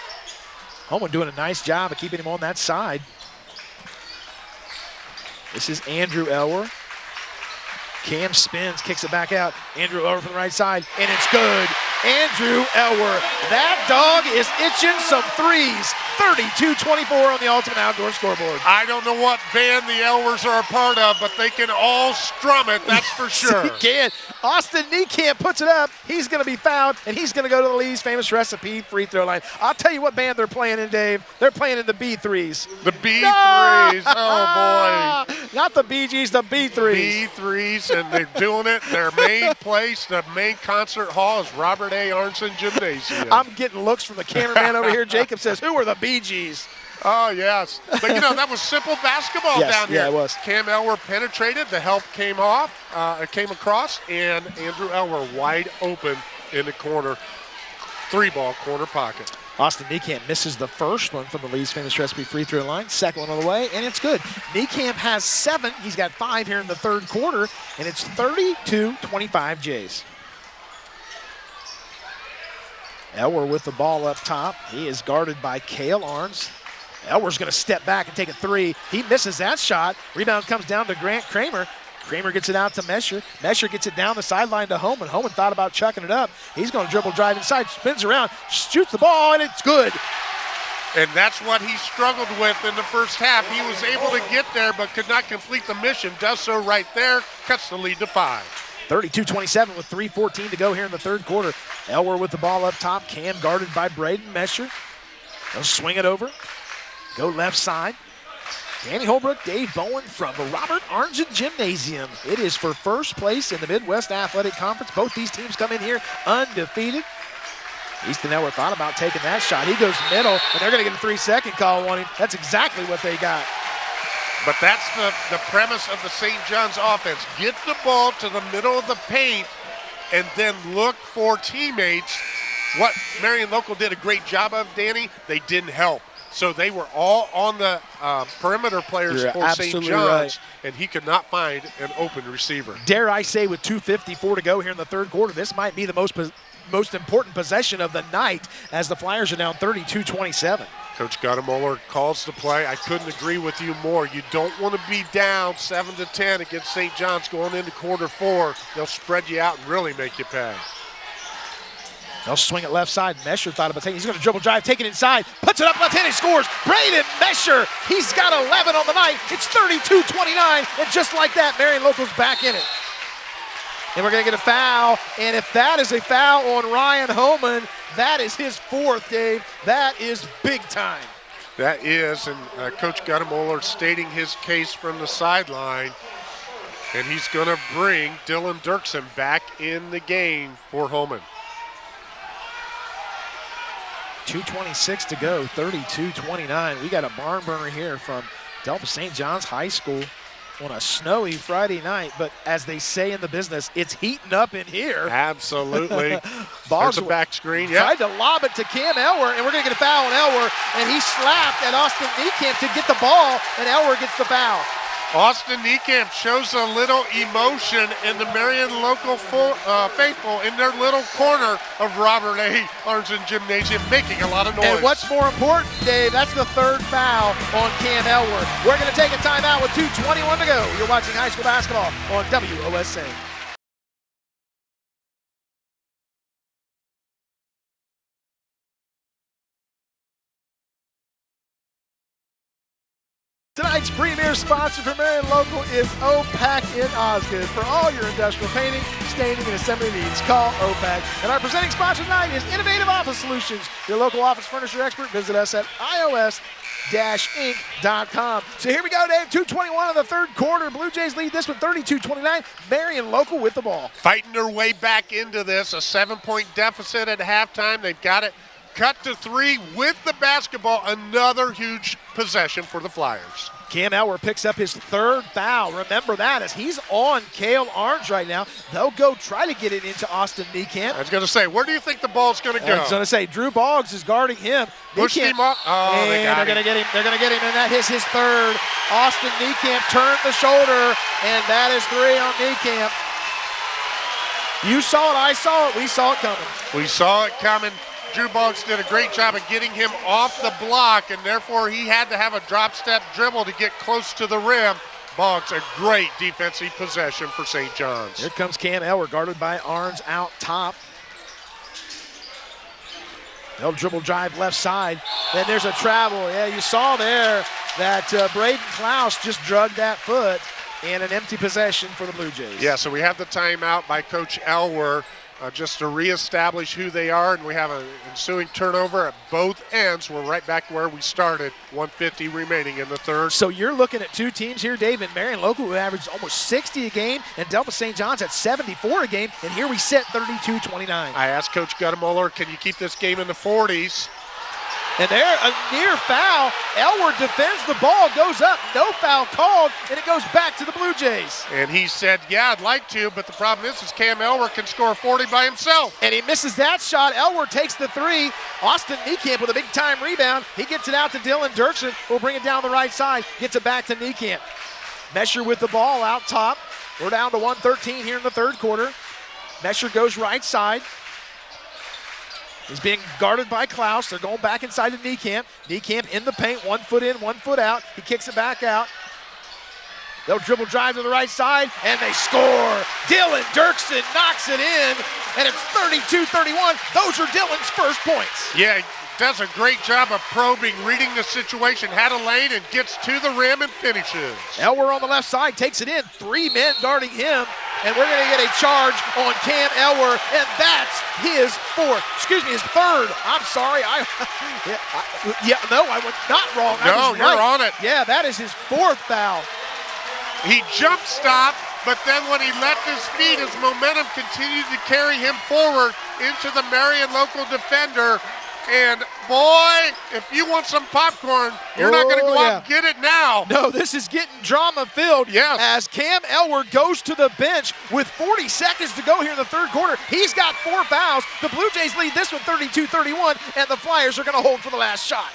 Homan doing a nice job of keeping him on that side. This is Andrew Elwer. Cam spins, kicks it back out. Andrew Elwer from the right side, and it's good. Andrew Elwer. That dog is itching some threes. 32-24 on the Ultimate Outdoor scoreboard. I don't know what band the Elwers are a part of, but they can all strum it, that's for sure. He can. Austin Niekamp puts it up. He's going to be fouled, and he's going to go to the Lee's famous recipe free throw line. I'll tell you what band they're playing in, Dave. They're playing in the B3s. The B3s. Oh, boy. Not the BGs, the B3s. B3s, and they're doing it. Their main place, the main concert hall is Robert A. Arnson Gymnasium. I'm getting looks from the cameraman over here. Jacob says, who are the BGs? Oh, yes. But, you know, that was simple basketball down here. Yeah, it was. Cam Elwer penetrated. The help came came across, and Andrew Elwer wide open in the corner. Three-ball corner pocket. Austin Niekamp misses the first one from the Lee's famous recipe free throw line. Second one on the way, and it's good. Niekamp has 7. He's got 5 here in the third quarter, and it's 32-25 Jays. Elwer with the ball up top. He is guarded by Cale Arns. Elwer's going to step back and take a 3. He misses that shot. Rebound comes down to Grant Kramer. Kramer gets it out to Mesher. Mesher gets it down the sideline to Homan. Homan thought about chucking it up. He's going to dribble, drive inside, spins around, shoots the ball, and it's good. And that's what he struggled with in the first half. He was able to get there but could not complete the mission. Does so right there, cuts the lead to 5. 32-27 with 3:14 to go here in the third quarter. Elwer with the ball up top. Cam guarded by Braden Mesher. They'll swing it over. Go left side. Danny Holbrook, Dave Bowen from the Robert Arnson Gymnasium. It is for first place in the Midwest Athletic Conference. Both these teams come in here undefeated. Easton Elwer thought about taking that shot. He goes middle, and they're going to get a 3-second call on him. That's exactly what they got. But that's the premise of the St. John's offense. Get the ball to the middle of the paint and then look for teammates. What Marion Local did a great job of, Danny, they didn't help. So they were all on the perimeter players for St. John's, right. And he could not find an open receiver. Dare I say, with 2:54 to go here in the third quarter, this might be the most important possession of the night as the Flyers are down 32-27. Coach Gottemoeller calls the play. I couldn't agree with you more. You don't want to be down 7-10 against St. John's going into quarter 4. They'll spread you out and really make you pay. They'll swing it left side. Mesher thought about taking. He's going to dribble drive, take it inside, puts it up left hand, he scores. Braden Mesher, he's got 11 on the night. It's 32-29, and just like that, Marion Local's back in it. And we're going to get a foul, and if that is a foul on Ryan Homan, that is his 4th, Dave. That is big time. That is, and Coach Gottemoeller stating his case from the sideline, and he's going to bring Dylan Dirksen back in the game for Homan. 2:26 to go, 32-29. We got a barn burner here from Delta St. John's High School on a snowy Friday night, but as they say in the business, it's heating up in here. Absolutely. There's a back screen. Yeah. Tried to lob it to Cam Elwer, and we're going to get a foul on Elwer, and he slapped at Austin Niekamp to get the ball, and Elwer gets the foul. Austin Niekamp shows a little emotion in the Marion Local faithful in their little corner of Robert A. Arnson Gymnasium, making a lot of noise. And what's more important, Dave, that's the 3rd foul on Cam Elwer. We're going to take a timeout with 2:21 to go. You're watching high school basketball on WOSA. Tonight's premier sponsor for Marion Local is OPAC in Osgood. For all your industrial painting, staining, and assembly needs, call OPAC. And our presenting sponsor tonight is Innovative Office Solutions, your local office furniture expert. Visit us at ios.com. DSJ-Inc.com. So here we go, Dave. 2:21 of the third quarter. Blue Jays lead this one 32-29. Marion local with the ball. Fighting their way back into this, a 7-point deficit at halftime. They've got it cut to 3 with the basketball. Another huge possession for the Flyers. Cam Elwer picks up his third foul. Remember that, as he's on Cale Arns right now. They'll go try to get it into Austin Niekamp. I was going to say, where do you think the ball's going to go? I was going to say, Drew Boggs is guarding him. Pushed him up. Oh, they got him. They're going to get him. They're going to get him, and that hits his third. Austin Niekamp turned the shoulder, and that is 3 on Niekamp. You saw it, I saw it, we saw it coming. We saw it coming. Drew Boggs did a great job of getting him off the block, and therefore he had to have a drop-step dribble to get close to the rim. Boggs, a great defensive possession for St. John's. Here comes Cam Elwer, guarded by Arns out top. They'll dribble drive left side. Then there's a travel. Yeah, you saw there that Braden Klaus just drugged that foot, and an empty possession for the Blue Jays. Yeah, so we have the timeout by Coach Elwer just to reestablish who they are, and we have an ensuing turnover at both ends. We're right back where we started, 1:50 remaining in the third. So you're looking at two teams here, Dave, and Marion local, who averages almost 60 a game, and Delta St. John's at 74 a game, and here we sit 32-29. I asked Coach Guttemuller, can you keep this game in the 40s? And there, a near foul. Elwer defends the ball, goes up, no foul called, and it goes back to the Blue Jays. And he said, yeah, I'd like to, but the problem is Cam Elwer can score 40 by himself. And he misses that shot. Elwer takes the 3. Austin Niekamp with a big-time rebound. He gets it out to Dylan Dirksen, who'll bring it down the right side, gets it back to Niekamp. Mesher with the ball out top. We're down to 1:13 here in the third quarter. Mesher goes right side. He's being guarded by Klaus. They're going back inside to Niekamp. Niekamp in the paint, 1 foot in, 1 foot out. He kicks it back out. They'll dribble drive to the right side, and they score. Dylan Dirksen knocks it in, and it's 32-31. Those are Dylan's first points. Yeah, he does a great job of probing, reading the situation, had a lane, and gets to the rim and finishes. Elwer on the left side takes it in. 3 men guarding him. And we're going to get a charge on Cam Elwer, and that's his third. I'm sorry. I was not wrong. No, you're on it. Yeah, that is his 4th foul. He jump stopped, but then when he left his feet, his momentum continued to carry him forward into the Marion local defender. And boy, if you want some popcorn, you're not going to go out and get it now. No, this is getting drama-filled. Yes. As Cam Elwer goes to the bench with 40 seconds to go here in the third quarter. He's got 4 fouls. The Blue Jays lead this one 32-31, and the Flyers are going to hold for the last shot.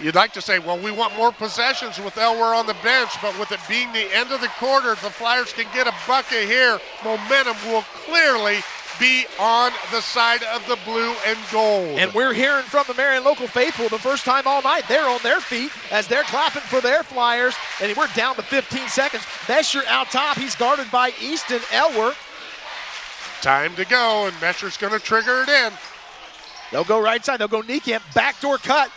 You'd like to say, well, we want more possessions with Elwer on the bench, but with it being the end of the quarter, if the Flyers can get a bucket here, momentum will clearly be on the side of the blue and gold. And we're hearing from the Marion local faithful the first time all night. They're on their feet as they're clapping for their Flyers, and we're down to 15 seconds. Mesher out top. He's guarded by Easton Elwer. Time to go, and Mesher's going to trigger it in. They'll go right side. They'll go Niekamp. Backdoor cut.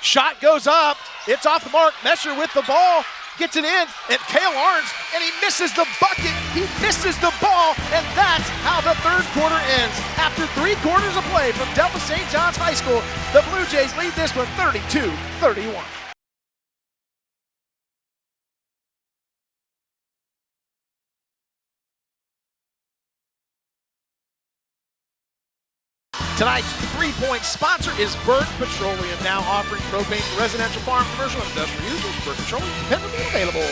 Shot goes up. It's off the mark. Mesher with the ball. Gets it in, and Cale Arns, and he misses the bucket. He misses the ball, and that's how the third quarter ends. After 3 quarters of play from Delta St. John's High School, the Blue Jays lead this one 32-31. Tonight's 3-point sponsor is Burke Petroleum, now offering propane for residential, farm, commercial, and industrial users. Burke Petroleum, dependably available.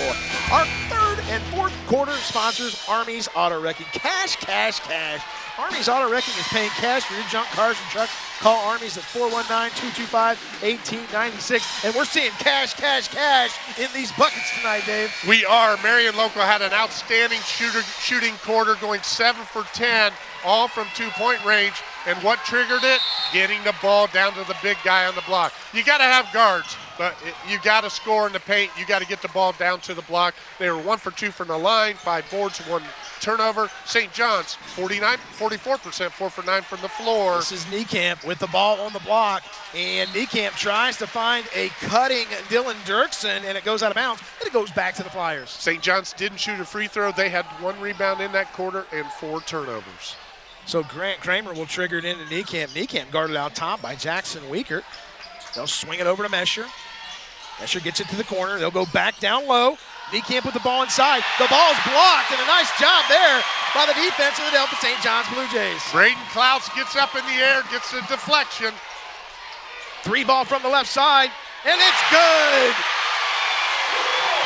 Our third and fourth quarter sponsors, Army's Auto Wrecking. Cash, cash, cash. Army's Auto Wrecking is paying cash for your junk cars and trucks. Call Army's at 419-225-1896. And we're seeing cash, cash, cash in these buckets tonight, Dave. We are. Marion local had an outstanding shooting quarter, going 7 for 10, all from 2-point range. And what triggered it? Getting the ball down to the big guy on the block. You got to have guards, but you got to score in the paint. You got to get the ball down to the block. They were 1 for 2 from the line, 5 boards, 1 turnover. St. John's, 44%, 4 for 9 from the floor. This is Niekamp with the ball on the block, and Niekamp tries to find a cutting Dylan Dirksen, and it goes out of bounds, and it goes back to the Flyers. St. John's didn't shoot a free throw. They had 1 rebound in that quarter and 4 turnovers. So Grant Kramer will trigger it into Niekamp. Niekamp guarded out top by Jackson Wiekert. They'll swing it over to Mesher. Mesher gets it to the corner. They'll go back down low. Niekamp with the ball inside. The ball's blocked, and a nice job there by the defense of the Delta St. John's Blue Jays. Braden Klaus gets up in the air, gets a deflection. 3 ball from the left side, and it's good.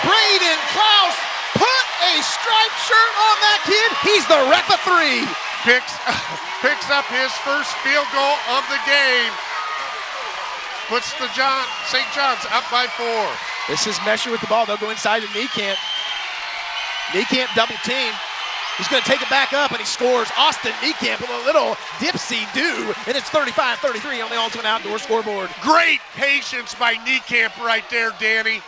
Braden Klaus put a striped shirt on that kid. He's the rep of 3. Picks up his first field goal of the game. Puts the St. John's up by 4. This is Mesher with the ball. They'll go inside to Niekamp. Niekamp double team. He's going to take it back up, and he scores. Austin Niekamp with a little dipsy-do, and it's 35-33 on the Ultimate Outdoor scoreboard. Great patience by Niekamp right there, Danny.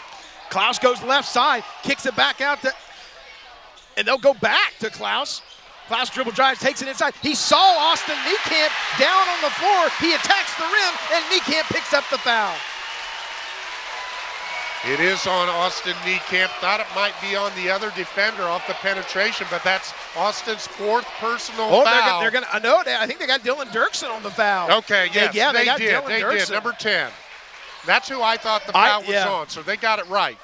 Klaus goes left side, kicks it back out, and they'll go back to Klaus. Klaus dribble drives, takes it inside. He saw Austin Niekamp down on the floor. He attacks the rim, and Niekamp picks up the foul. It is on Austin Niekamp. Thought it might be on the other defender off the penetration, but that's Austin's 4th personal foul. They're gonna. I know. I think they got Dylan Dirksen on the foul. Okay, yes, they got did. Dylan They Dirksen. did. Number 10. That's who I thought the foul was on. So they got it right.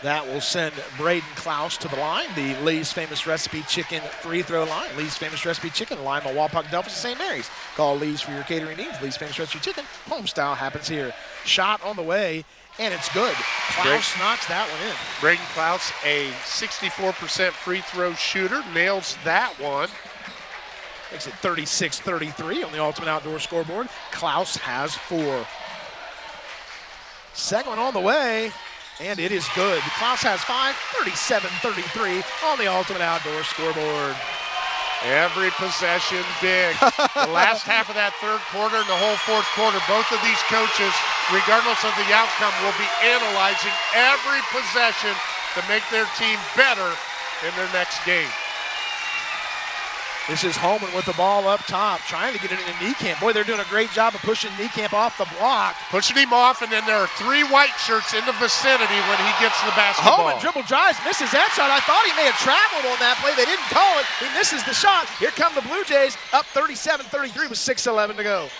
That will send Braden Klaus to the line, the Lee's Famous Recipe Chicken free throw line. Lee's Famous Recipe Chicken, line on Wapak, Delphos, St. Mary's. Call Lee's for your catering needs. Lee's Famous Recipe Chicken, home style happens here. Shot on the way, and it's good. Klaus knocks that one in. Braden Klaus, a 64% free throw shooter, nails that one. Makes it 36-33 on the Ultimate Outdoor scoreboard. Klaus has 4. Second one on the way. And it is good. Klaus has 5, 37-33 on the Ultimate Outdoor scoreboard. Every possession big. The last half of that third quarter and the whole fourth quarter, both of these coaches, regardless of the outcome, will be analyzing every possession to make their team better in their next game. This is Holman with the ball up top, trying to get it into Niekamp. Boy, they're doing a great job of pushing Niekamp off the block. Pushing him off, and then there are 3 white shirts in the vicinity when he gets the basketball. Holman dribble drives, misses that shot. I thought he may have traveled on that play. They didn't call it. He misses the shot. Here come the Blue Jays, up 37-33 with 6:11 to go.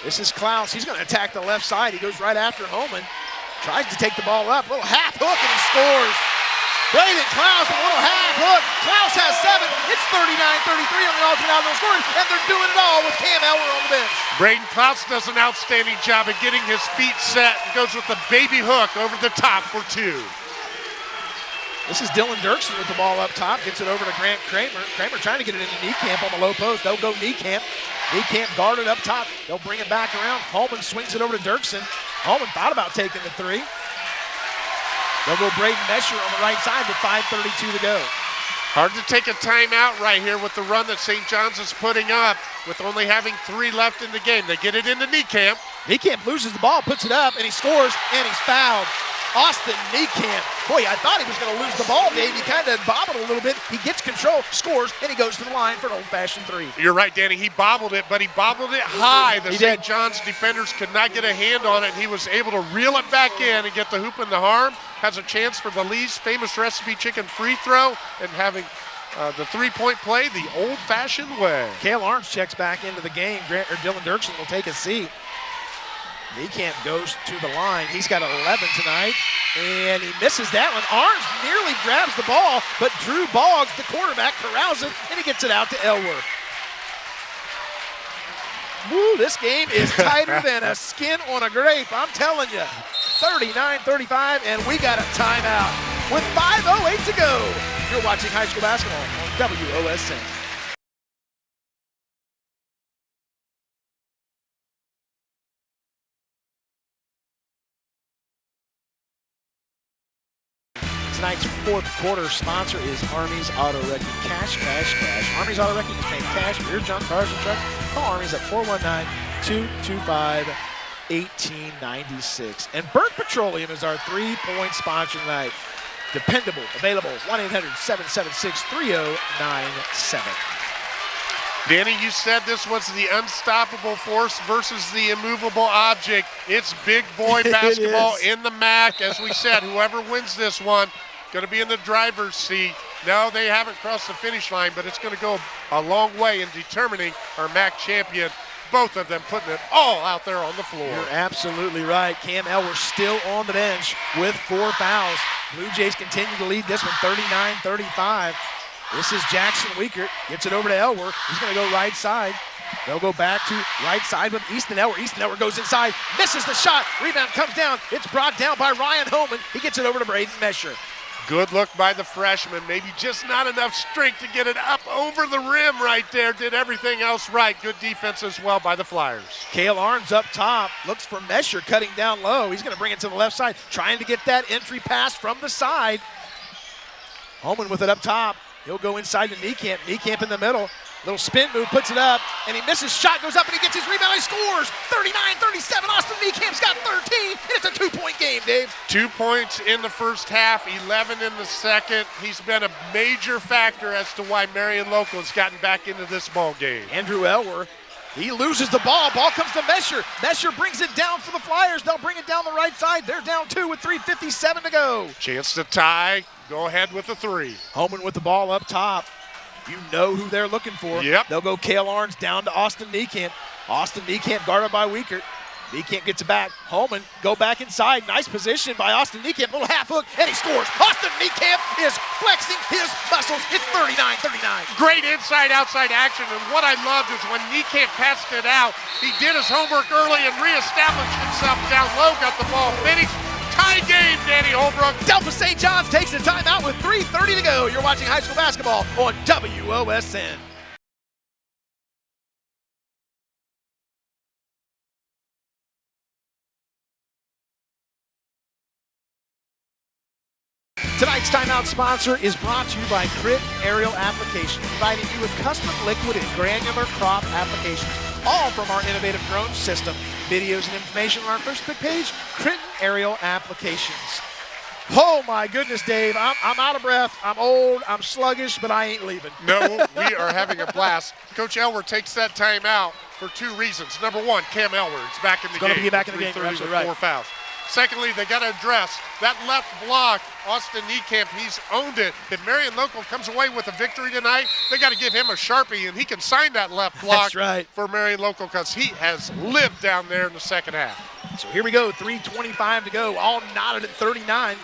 This is Klaus. He's going to attack the left side. He goes right after Holman. Tries to take the ball up. Little half hook, and he scores. Braden Klaus with a little half hook. Klaus has 7. It's 39-33 on the Ultimate Outdoor scoring, and they're doing it all with Cam Elwer on the bench. Braden Klaus does an outstanding job of getting his feet set and goes with the baby hook over the top for 2. This is Dylan Dirksen with the ball up top. Gets it over to Grant Kramer. Kramer trying to get it into Niekamp on the low post. They'll go Niekamp. Niekamp guarded up top. They'll bring it back around. Holman swings it over to Dirksen. Holman thought about taking the 3. They'll go Braden Mesher on the right side with 5:32 to go. Hard to take a timeout right here with the run that St. John's is putting up with only having 3 left in the game. They get it into Niekamp. Niekamp loses the ball, puts it up, and he scores, and he's fouled. Austin Niekamp. Boy, I thought he was going to lose the ball, Dave. He kind of bobbled a little bit. He gets control, scores, and he goes to the line for an old-fashioned 3. You're right, Danny. He bobbled it, but he bobbled it high. The He St. did. John's defenders could not get a hand on it, and he was able to reel it back in and get the hoop in the arm. Has a chance for the Lee's Famous Recipe Chicken free throw and having the 3-point play the old-fashioned way. Cale Arns checks back into the game. Dylan Dirksen will take a seat. Niekamp goes to the line. He's got 11 tonight, and he misses that one. Arns nearly grabs the ball, but Drew Boggs, the quarterback, corrals it, and he gets it out to Elwer. Woo, this game is tighter than a skin on a grape, I'm telling you. 39-35, and we got a timeout with 5:08 to go. You're watching high school basketball on WOSN. Tonight's fourth quarter sponsor is Army's Auto Wrecking. Cash, cash, cash. Army's Auto Wrecking is paying cash for your junk cars and trucks. Call Army's at 419-225-1896. And Burt Petroleum is our 3-point sponsor tonight. Dependable, available, 1-800-776-3097. Danny, you said this was the unstoppable force versus the immovable object. It's big boy basketball in the MAC. As we said, whoever wins this one, going to be in the driver's seat. No, they haven't crossed the finish line, but it's going to go a long way in determining our MAC champion Both of them putting it all out there on the floor. You're absolutely right. Cam Elwer still on the bench with 4 fouls. Blue Jays continue to lead this one 39-35. This is Jackson Wiekert. Gets it over to Elwer. He's going to go right side. They'll go back to right side with Easton Elwer. Easton Elwer goes inside, misses the shot. Rebound comes down. It's brought down by Ryan Holman. He gets it over to Braden Mesher. Good look by the freshman. Maybe just not enough strength to get it up over the rim right there. Did everything else right. Good defense as well by the Flyers. Cale Arns up top. Looks for Mesher cutting down low. He's going to bring it to the left side. Trying to get that entry pass from the side. Holman with it up top. He'll go inside to Niekamp. Niekamp in the middle. Little spin move, puts it up, and he misses. Shot goes up, and he gets his rebound. He scores. 39-37. Austin Niekamp's got 13, and it's a 2-point game, Dave. 2 points in the first half, 11 in the second. He's been a major factor as to why Marion Local has gotten back into this ball game. Andrew Elwer, he loses the ball. Ball comes to Mesher. Mesher brings it down for the Flyers. They'll bring it down the right side. They're down 2 with 3:57 to go. Chance to tie. Go ahead with a 3. Holman with the ball up top. You know who they're looking for. Yep. They'll go Cale Arns down to Austin Niekamp. Austin Niekamp guarded by Wiekert. Niekamp gets it back. Holman go back inside. Nice position by Austin Niekamp. Little half hook, and he scores. Austin Niekamp is flexing his muscles. It's 39-39. Great inside-outside action, and what I loved is when Niekamp passed it out, he did his homework early and reestablished himself down low, got the ball finished. Tie game, Danny Holbrook. Delta St. John's takes the timeout with 3:30 to go. You're watching high school basketball on WOSN. Tonight's timeout sponsor is brought to you by Crit Aerial Applications, providing you with custom liquid and granular crop applications, all from our innovative drone system. Videos and information on our Facebook page, Crit Aerial Applications. Oh my goodness, Dave, I'm out of breath, I'm old, I'm sluggish, but I ain't leaving. No, we are having a blast. Coach Elwer takes that timeout for 2 reasons. Number 1, Cam Elwer is back in the game. Going to be back in the game, you're absolutely right. 4 fouls. Secondly, they got to address that left block. Austin Niekamp, he's owned it. If Marion Local comes away with a victory tonight, they got to give him a Sharpie, and he can sign that left block. That's right. For Marion Local because he has lived down there in the second half. So here we go, 3:25 to go, all knotted at 39.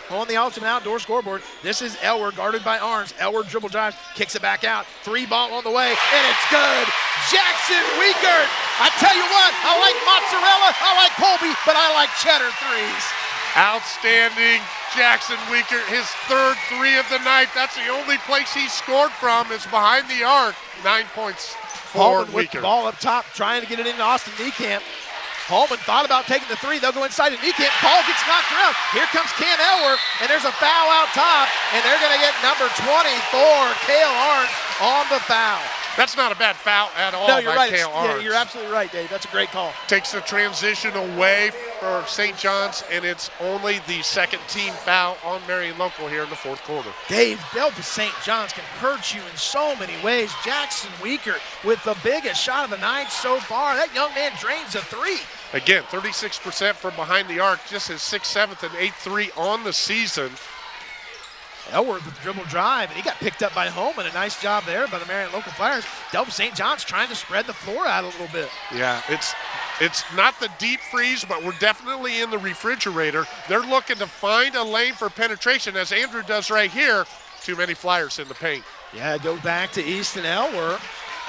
On the Ultimate Outdoor scoreboard, this is Elwer guarded by Arns. Elwer dribble drives, kicks it back out. 3 ball on the way, and it's good. Jackson Wiekert. I tell you what, I like mozzarella, I like Colby, but I like cheddar threes. Outstanding Jackson Wiekert, his 3rd 3 of the night. That's the only place he scored from is behind the arc. 9 points for Holman with the Wiekert. ball up top, trying to get it into Austin Niekamp. Holman thought about taking the 3. They'll go inside to Niekamp. Ball gets knocked around. Here comes Cam Elwer, and there's a foul out top, and they're going to get number 24, Cale Arns, on the foul. That's not a bad foul at all. No, you're by right. Cale Arns. Yeah, you're absolutely right, Dave. That's a great call. Takes the transition away for St. John's, and it's only the 2nd team foul on Marion Local here in the 4th quarter. Dave, Delta St. John's can hurt you in so many ways. Jackson Wiekert with the biggest shot of the night so far. That young man drains a 3. Again, 36% from behind the arc, just his 6th, 7th, and 8th 3 on the season. Elwer with the dribble drive, and he got picked up by Holman. A nice job there by the Marion Local Flyers. Delta St. John's trying to spread the floor out a little bit. Yeah, it's not the deep freeze, but we're definitely in the refrigerator. They're looking to find a lane for penetration, as Andrew does right here. Too many Flyers in the paint. Yeah, go back to Easton Elwer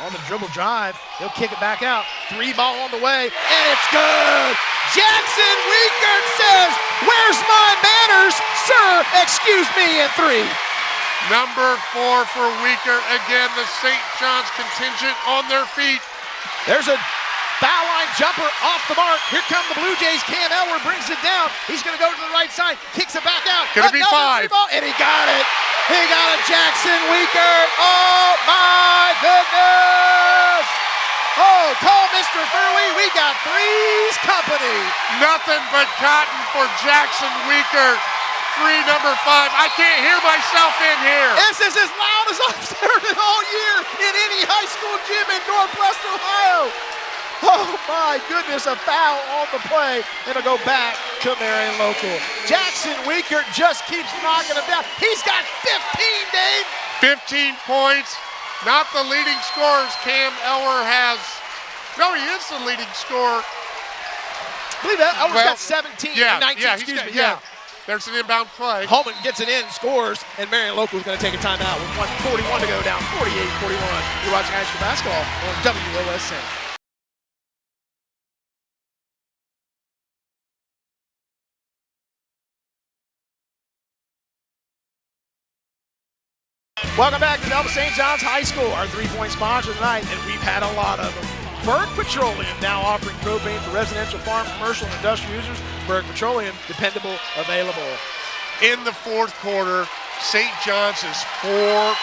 on the dribble drive. He'll kick it back out. 3 ball on the way, and it's good. Jackson Wiekert says, "Where's my manners, sir? Excuse me," in 3. Number 4 for Wiekert. Again, the St. John's contingent on their feet. There's a foul line jumper off the mark. Here come the Blue Jays. Cam Elwer brings it down. He's going to go to the right side, kicks it back out. Gonna be 5. 3 ball, and he got it. He got it, Jackson Wiekert. Oh, my goodness. Oh, call Mr. Furley. We got 3's company. Nothing but cotton for Jackson Wiekert. 3, number 5. I can't hear myself in here. This is as loud as I've heard it all year in any high school gym in Northwest Ohio. Oh my goodness, a foul on the play, and it'll go back to Marion Local. Jackson Wiekert just keeps knocking him down. He's got 15, Dave. 15 points. Not the leading scorers. Cam Elwer has No, he is the leading scorer. I believe that Elmer's got 17, yeah, 19, yeah, excuse me. Yeah. There's an inbound play. Holman gets it in, scores, and Marion Local is going to take a timeout with 1:41 to go, down 48-41. You're watching high school basketball on WOSN. Welcome back to Delta St. John's High School, our three-point sponsor tonight, and we've had a lot of them. Berg Petroleum now offering propane for residential, farm, commercial, and industrial users. Berg Petroleum, dependable, available. In the fourth quarter, St. John's is 4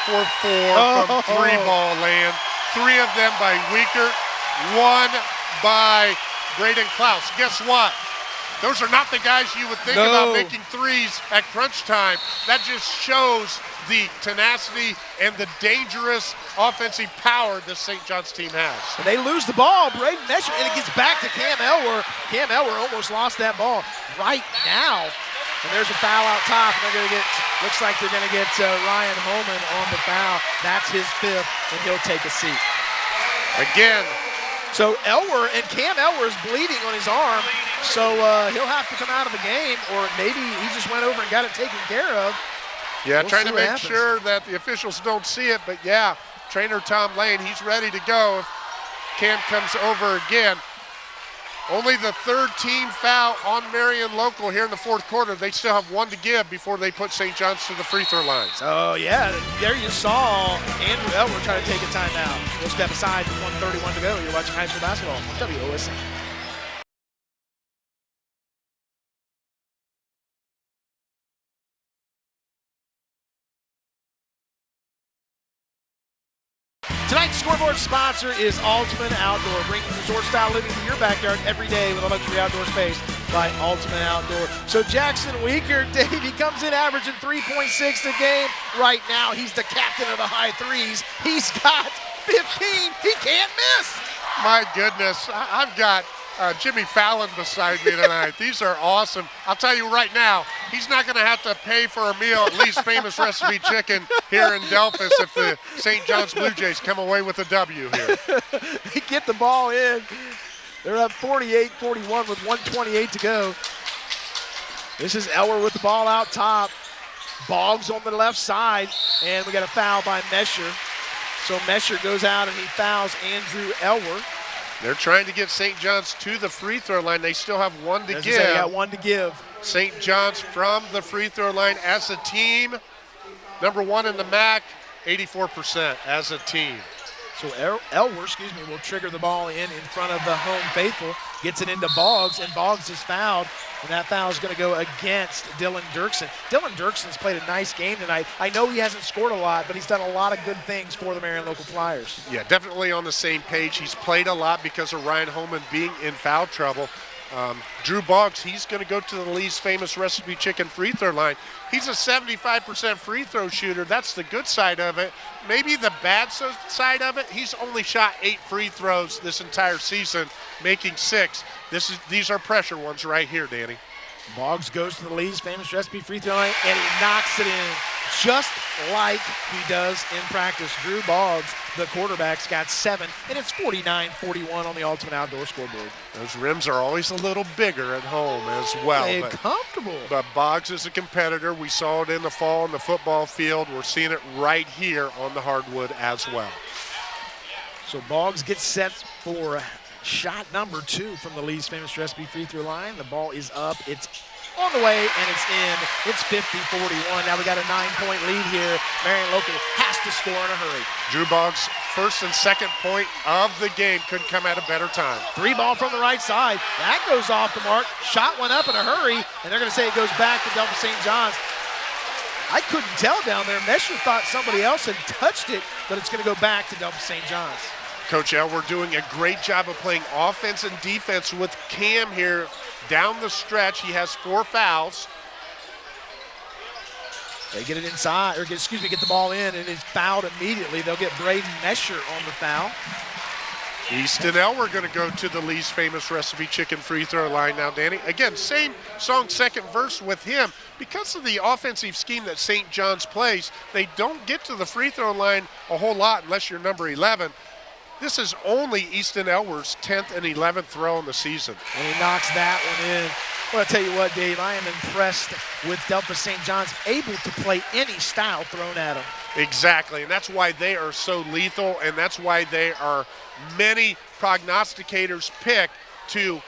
for 4 from three-ball land. 3 of them by Weaker, 1 by Braden Klaus. Guess what? Those are not the guys you would think about making threes at crunch time. That just shows the tenacity and the dangerous offensive power this St. John's team has. And they lose the ball, Braden Mesher, and it gets back to Cam Elwer. Cam Elwer almost lost that ball right now. And there's a foul out top, and they're going to get, looks like they're going to get Ryan Holman on the foul. That's his 5th, and he'll take a seat. Again. So Elwer, and Cam Elwer is bleeding on his arm, so he'll have to come out of the game, or maybe he just went over and got it taken care of. Yeah, trying to make sure that the officials don't see it, but yeah, trainer Tom Lane, he's ready to go if Cam comes over again. Only the 3rd team foul on Marion Local here in the fourth quarter. They still have 1 to give before they put St. John's to the free throw lines. Oh, yeah, there you saw Andrew Elwer try to take a timeout. We'll step aside with 1:31 to go. You're watching high school basketball on WOSN. Tonight's scoreboard sponsor is Ultimate Outdoor, bringing resort-style living to your backyard every day with a luxury outdoor space by Ultimate Outdoor. So Jackson Weaker, Dave, he comes in averaging 3.6 a game. Right now, he's the captain of the high threes. He's got 15. He can't miss. My goodness, I've got Jimmy Fallon beside me tonight. These are awesome. I'll tell you right now, he's not going to have to pay for a meal at Lee's Famous Recipe Chicken here in Delphus if the St. John's Blue Jays come away with a W here. They get the ball in. They're up 48-41 with 1:28 to go. This is Elwer with the ball out top. Boggs on the left side, and we got a foul by Mesher. So Mesher goes out and he fouls Andrew Elwer. They're trying to get St. John's to the free throw line. They still have 1 to give. They got 1 to give. St. John's from the free throw line as a team. Number 1 in the MAC, 84% as a team. So Elwer, will trigger the ball in front of the home faithful. Gets it into Boggs, and Boggs is fouled. And that foul is going to go against Dylan Dirksen. Dylan Dirksen's played a nice game tonight. I know he hasn't scored a lot, but he's done a lot of good things for the Marion Local Flyers. Yeah, definitely on the same page. He's played a lot because of Ryan Holman being in foul trouble. Drew Boggs, he's going to go to the Lee's Famous Recipe Chicken free throw line. He's a 75% free throw shooter. That's the good side of it. Maybe the bad side of it, he's only shot 8 free throws this entire season, making 6. These are pressure ones right here, Danny. Boggs goes to the Lee's Famous Recipe free throw line, and he knocks it in just like he does in practice. Drew Boggs, the quarterback's got 7, and it's 49-41 on the Ultimate Outdoor scoreboard. Those rims are always a little bigger at home as well. They're comfortable. But Boggs is a competitor. We saw it in the fall in the football field. We're seeing it right here on the hardwood as well. So Boggs gets set for shot number 2 from the Lee's Famous Recipe free throw line. The ball is up. It's on the way, and it's in. It's 50-41. Now we got a 9-point lead here. Marion Local has to score in a hurry. Drew Boggs' first and second point of the game couldn't come at a better time. 3 ball from the right side. That goes off the mark. Shot went up in a hurry, and they're going to say it goes back to Delta St. John's. I couldn't tell down there. Mesher thought somebody else had touched it, but it's going to go back to Delta St. John's. Coach Elwer doing a great job of playing offense and defense with Cam here down the stretch. He has 4 fouls. They get it inside, or get the ball in, and it's fouled immediately. They'll get Braden Mesher on the foul. Easton Elwer going to go to the Lee's Famous Recipe Chicken free throw line now, Danny. Again, same song, second verse with him. Because of the offensive scheme that St. John's plays, they don't get to the free throw line a whole lot unless you're number 11. this is only Easton Elwer's 10th and 11th throw in the season. And he knocks that one in. Well, I'll tell you what, Dave, I am impressed with Delta St. John's, able to play any style thrown at them. Exactly, and that's why they are so lethal, and that's why they are many prognosticators pick to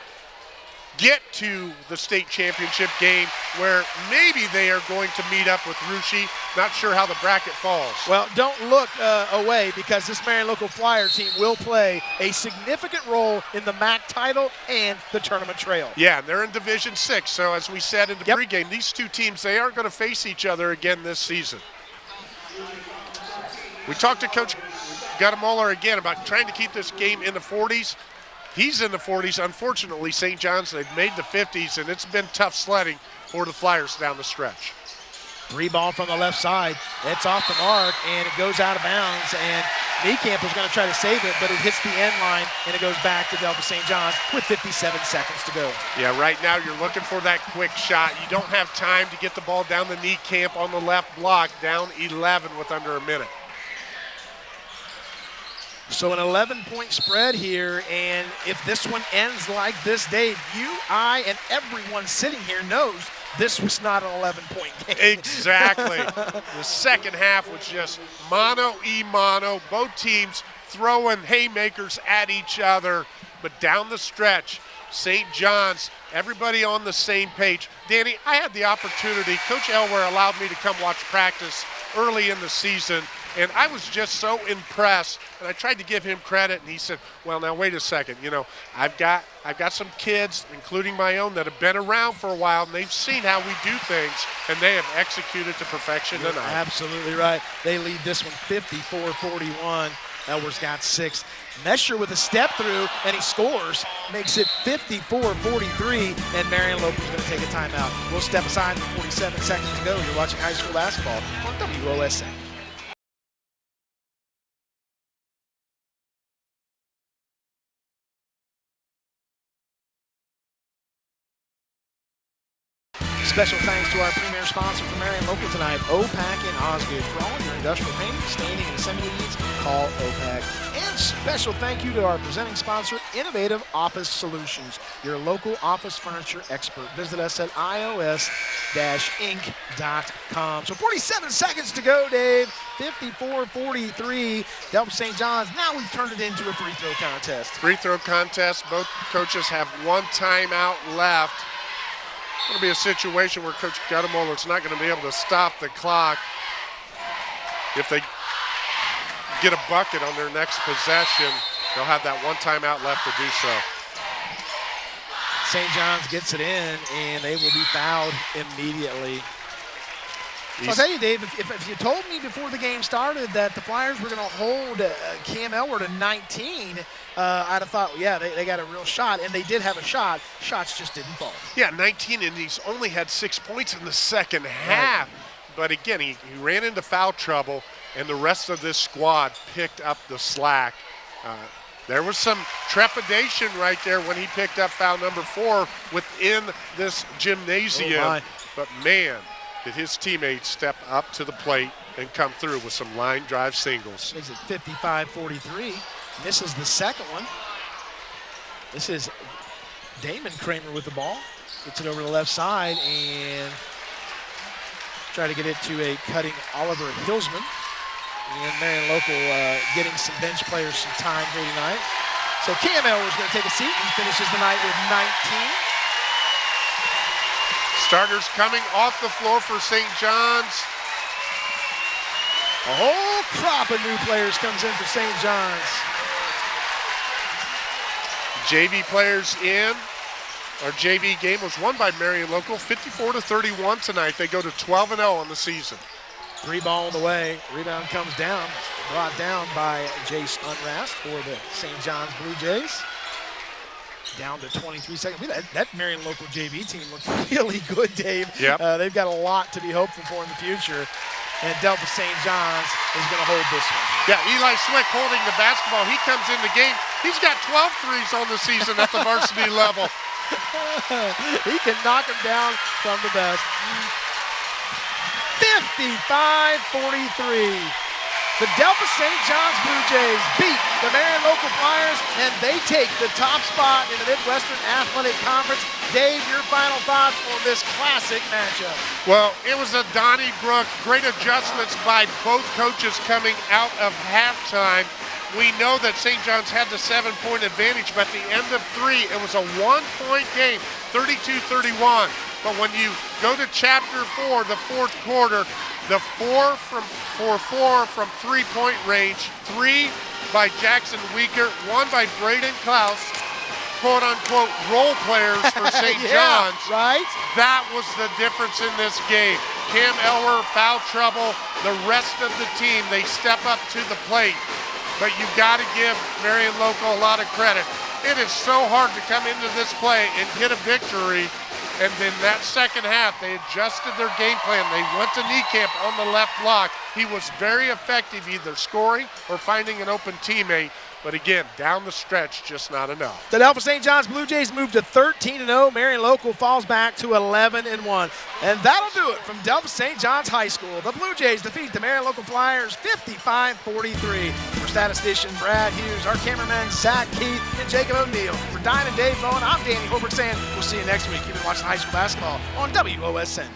get to the state championship game, where maybe they are going to meet up with Russia. Not sure how the bracket falls. Well, don't look away, because this Marion Local Flyer team will play a significant role in the MAC title and the tournament trail. Yeah, and they're in Division 6, so as we said in the pregame, these two teams, they aren't going to face each other again this season. We talked to Coach Guttimoller again about trying to keep this game in the 40s. He's in the 40s. Unfortunately, St. John's, they've made the 50s, and it's been tough sledding for the Flyers down the stretch. Free ball from the left side. It's off the mark, and it goes out of bounds. And Niekamp was going to try to save it, but it hits the end line, and it goes back to Delta St. John's with 57 seconds to go. Yeah, right now you're looking for that quick shot. You don't have time to get the ball down the Niekamp on the left block, down 11 with under a minute. So an 11-point spread here, and if this one ends like this, Dave, you, I, and everyone sitting here knows this was not an 11-point game. Exactly. The second half was just mano-a-mano, both teams throwing haymakers at each other, but down the stretch, St. John's, everybody on the same page. Danny, I had the opportunity, Coach Elwer allowed me to come watch practice early in the season, and I was just so impressed, and I tried to give him credit, and he said, well, now wait a second, you know, I've got some kids, including my own, that have been around for a while, and they've seen how we do things, and they have executed to perfection tonight. Absolutely right. They lead this one 54-41. Elwer's got 6. Mesher with a step through, and he scores, makes it 54-43, and Marion Local's going to take a timeout. We'll step aside with 47 seconds to go. You're watching high school basketball on WOSN. Special thanks to our premier sponsor for Marion Local tonight, OPAC and Osgood. For all your industrial painting, staining, and assembly needs, call OPAC. And special thank you to our presenting sponsor, Innovative Office Solutions, your local office furniture expert. Visit us at ios-inc.com. So 47 seconds to go, Dave. 54-43. Delta St. John's. Now we've turned it into a free throw contest. Free throw contest. Both coaches have one timeout left. It's going to be a situation where Coach Guttimoller is not going to be able to stop the clock if they get a bucket on their next possession. They'll have that one timeout left to do so. St. John's gets it in, and they will be fouled immediately. So I'll tell you, Dave, if you told me before the game started that the Flyers were going to hold Cam Elwer to 19, I'd have thought, yeah, they got a real shot, and they did have a shot. Shots just didn't fall. Yeah, 19, and he's only had 6 points in the second half. But again, he ran into foul trouble, and the rest of this squad picked up the slack. There was some trepidation right there when he picked up foul number 4 within this gymnasium. Oh, but man, did his teammates step up to the plate and come through with some line drive singles. Makes it 55-43. Misses the second one. This is Damon Kramer with the ball. Gets it over the left side and try to get it to a cutting Oliver Hillsman. And Marion Local getting some bench players some time here tonight. So Cam Elwer is going to take a seat. He finishes the night with 19. Starters coming off the floor for St. John's. A whole crop of new players comes in for St. John's. JV players in. Our JV game was won by Marion Local 54-31 tonight. They go to 12-0 on the season. 3 ball on the way. Rebound comes down. Brought down by Jace Unrast for the St. John's Blue Jays. Down to 23 seconds. That Marion Local JV team looks really good, Dave. Yep. They've got a lot to be hopeful for in the future. And Delta St. John's is going to hold this one. Yeah, Eli Swick holding the basketball. He comes in the game. He's got 12 threes on the season at the varsity level. He can knock them down from the best. 55-43. The Delta St. John's Blue Jays beat the Marion local Flyers, and they take the top spot in the Midwestern Athletic Conference. Dave, your final thoughts on this classic matchup? Well, it was a Donnybrook. Great adjustments by both coaches coming out of halftime. We know that St. John's had the 7-point advantage, but at the end of 3, it was a 1-point game, 32-31. But when you go to chapter 4, the fourth quarter, the 4 from 3-point range, 3 by Jackson Weaker, 1 by Braden Klaus, quote-unquote role players for St. Yeah, John's. right? That was the difference in this game. Cam Elwer, foul trouble. The rest of the team, they step up to the plate. But you've got to give Marion Local a lot of credit. It is so hard to come into this play and get a victory. And then that second half, they adjusted their game plan. They went to Niekamp on the left block. He was very effective either scoring or finding an open teammate. But again, down the stretch, just not enough. The Delta St. John's Blue Jays move to 13-0. Marion Local falls back to 11-1. And that'll do it from Delta St. John's High School. The Blue Jays defeat the Marion Local Flyers 55-43. For statistician Brad Hughes, our cameraman Zach Keith, and Jacob O'Neill. For Diane and Dave Bowen, I'm Danny Holbrook saying we'll see you next week. You've been watching high school basketball on WOSN.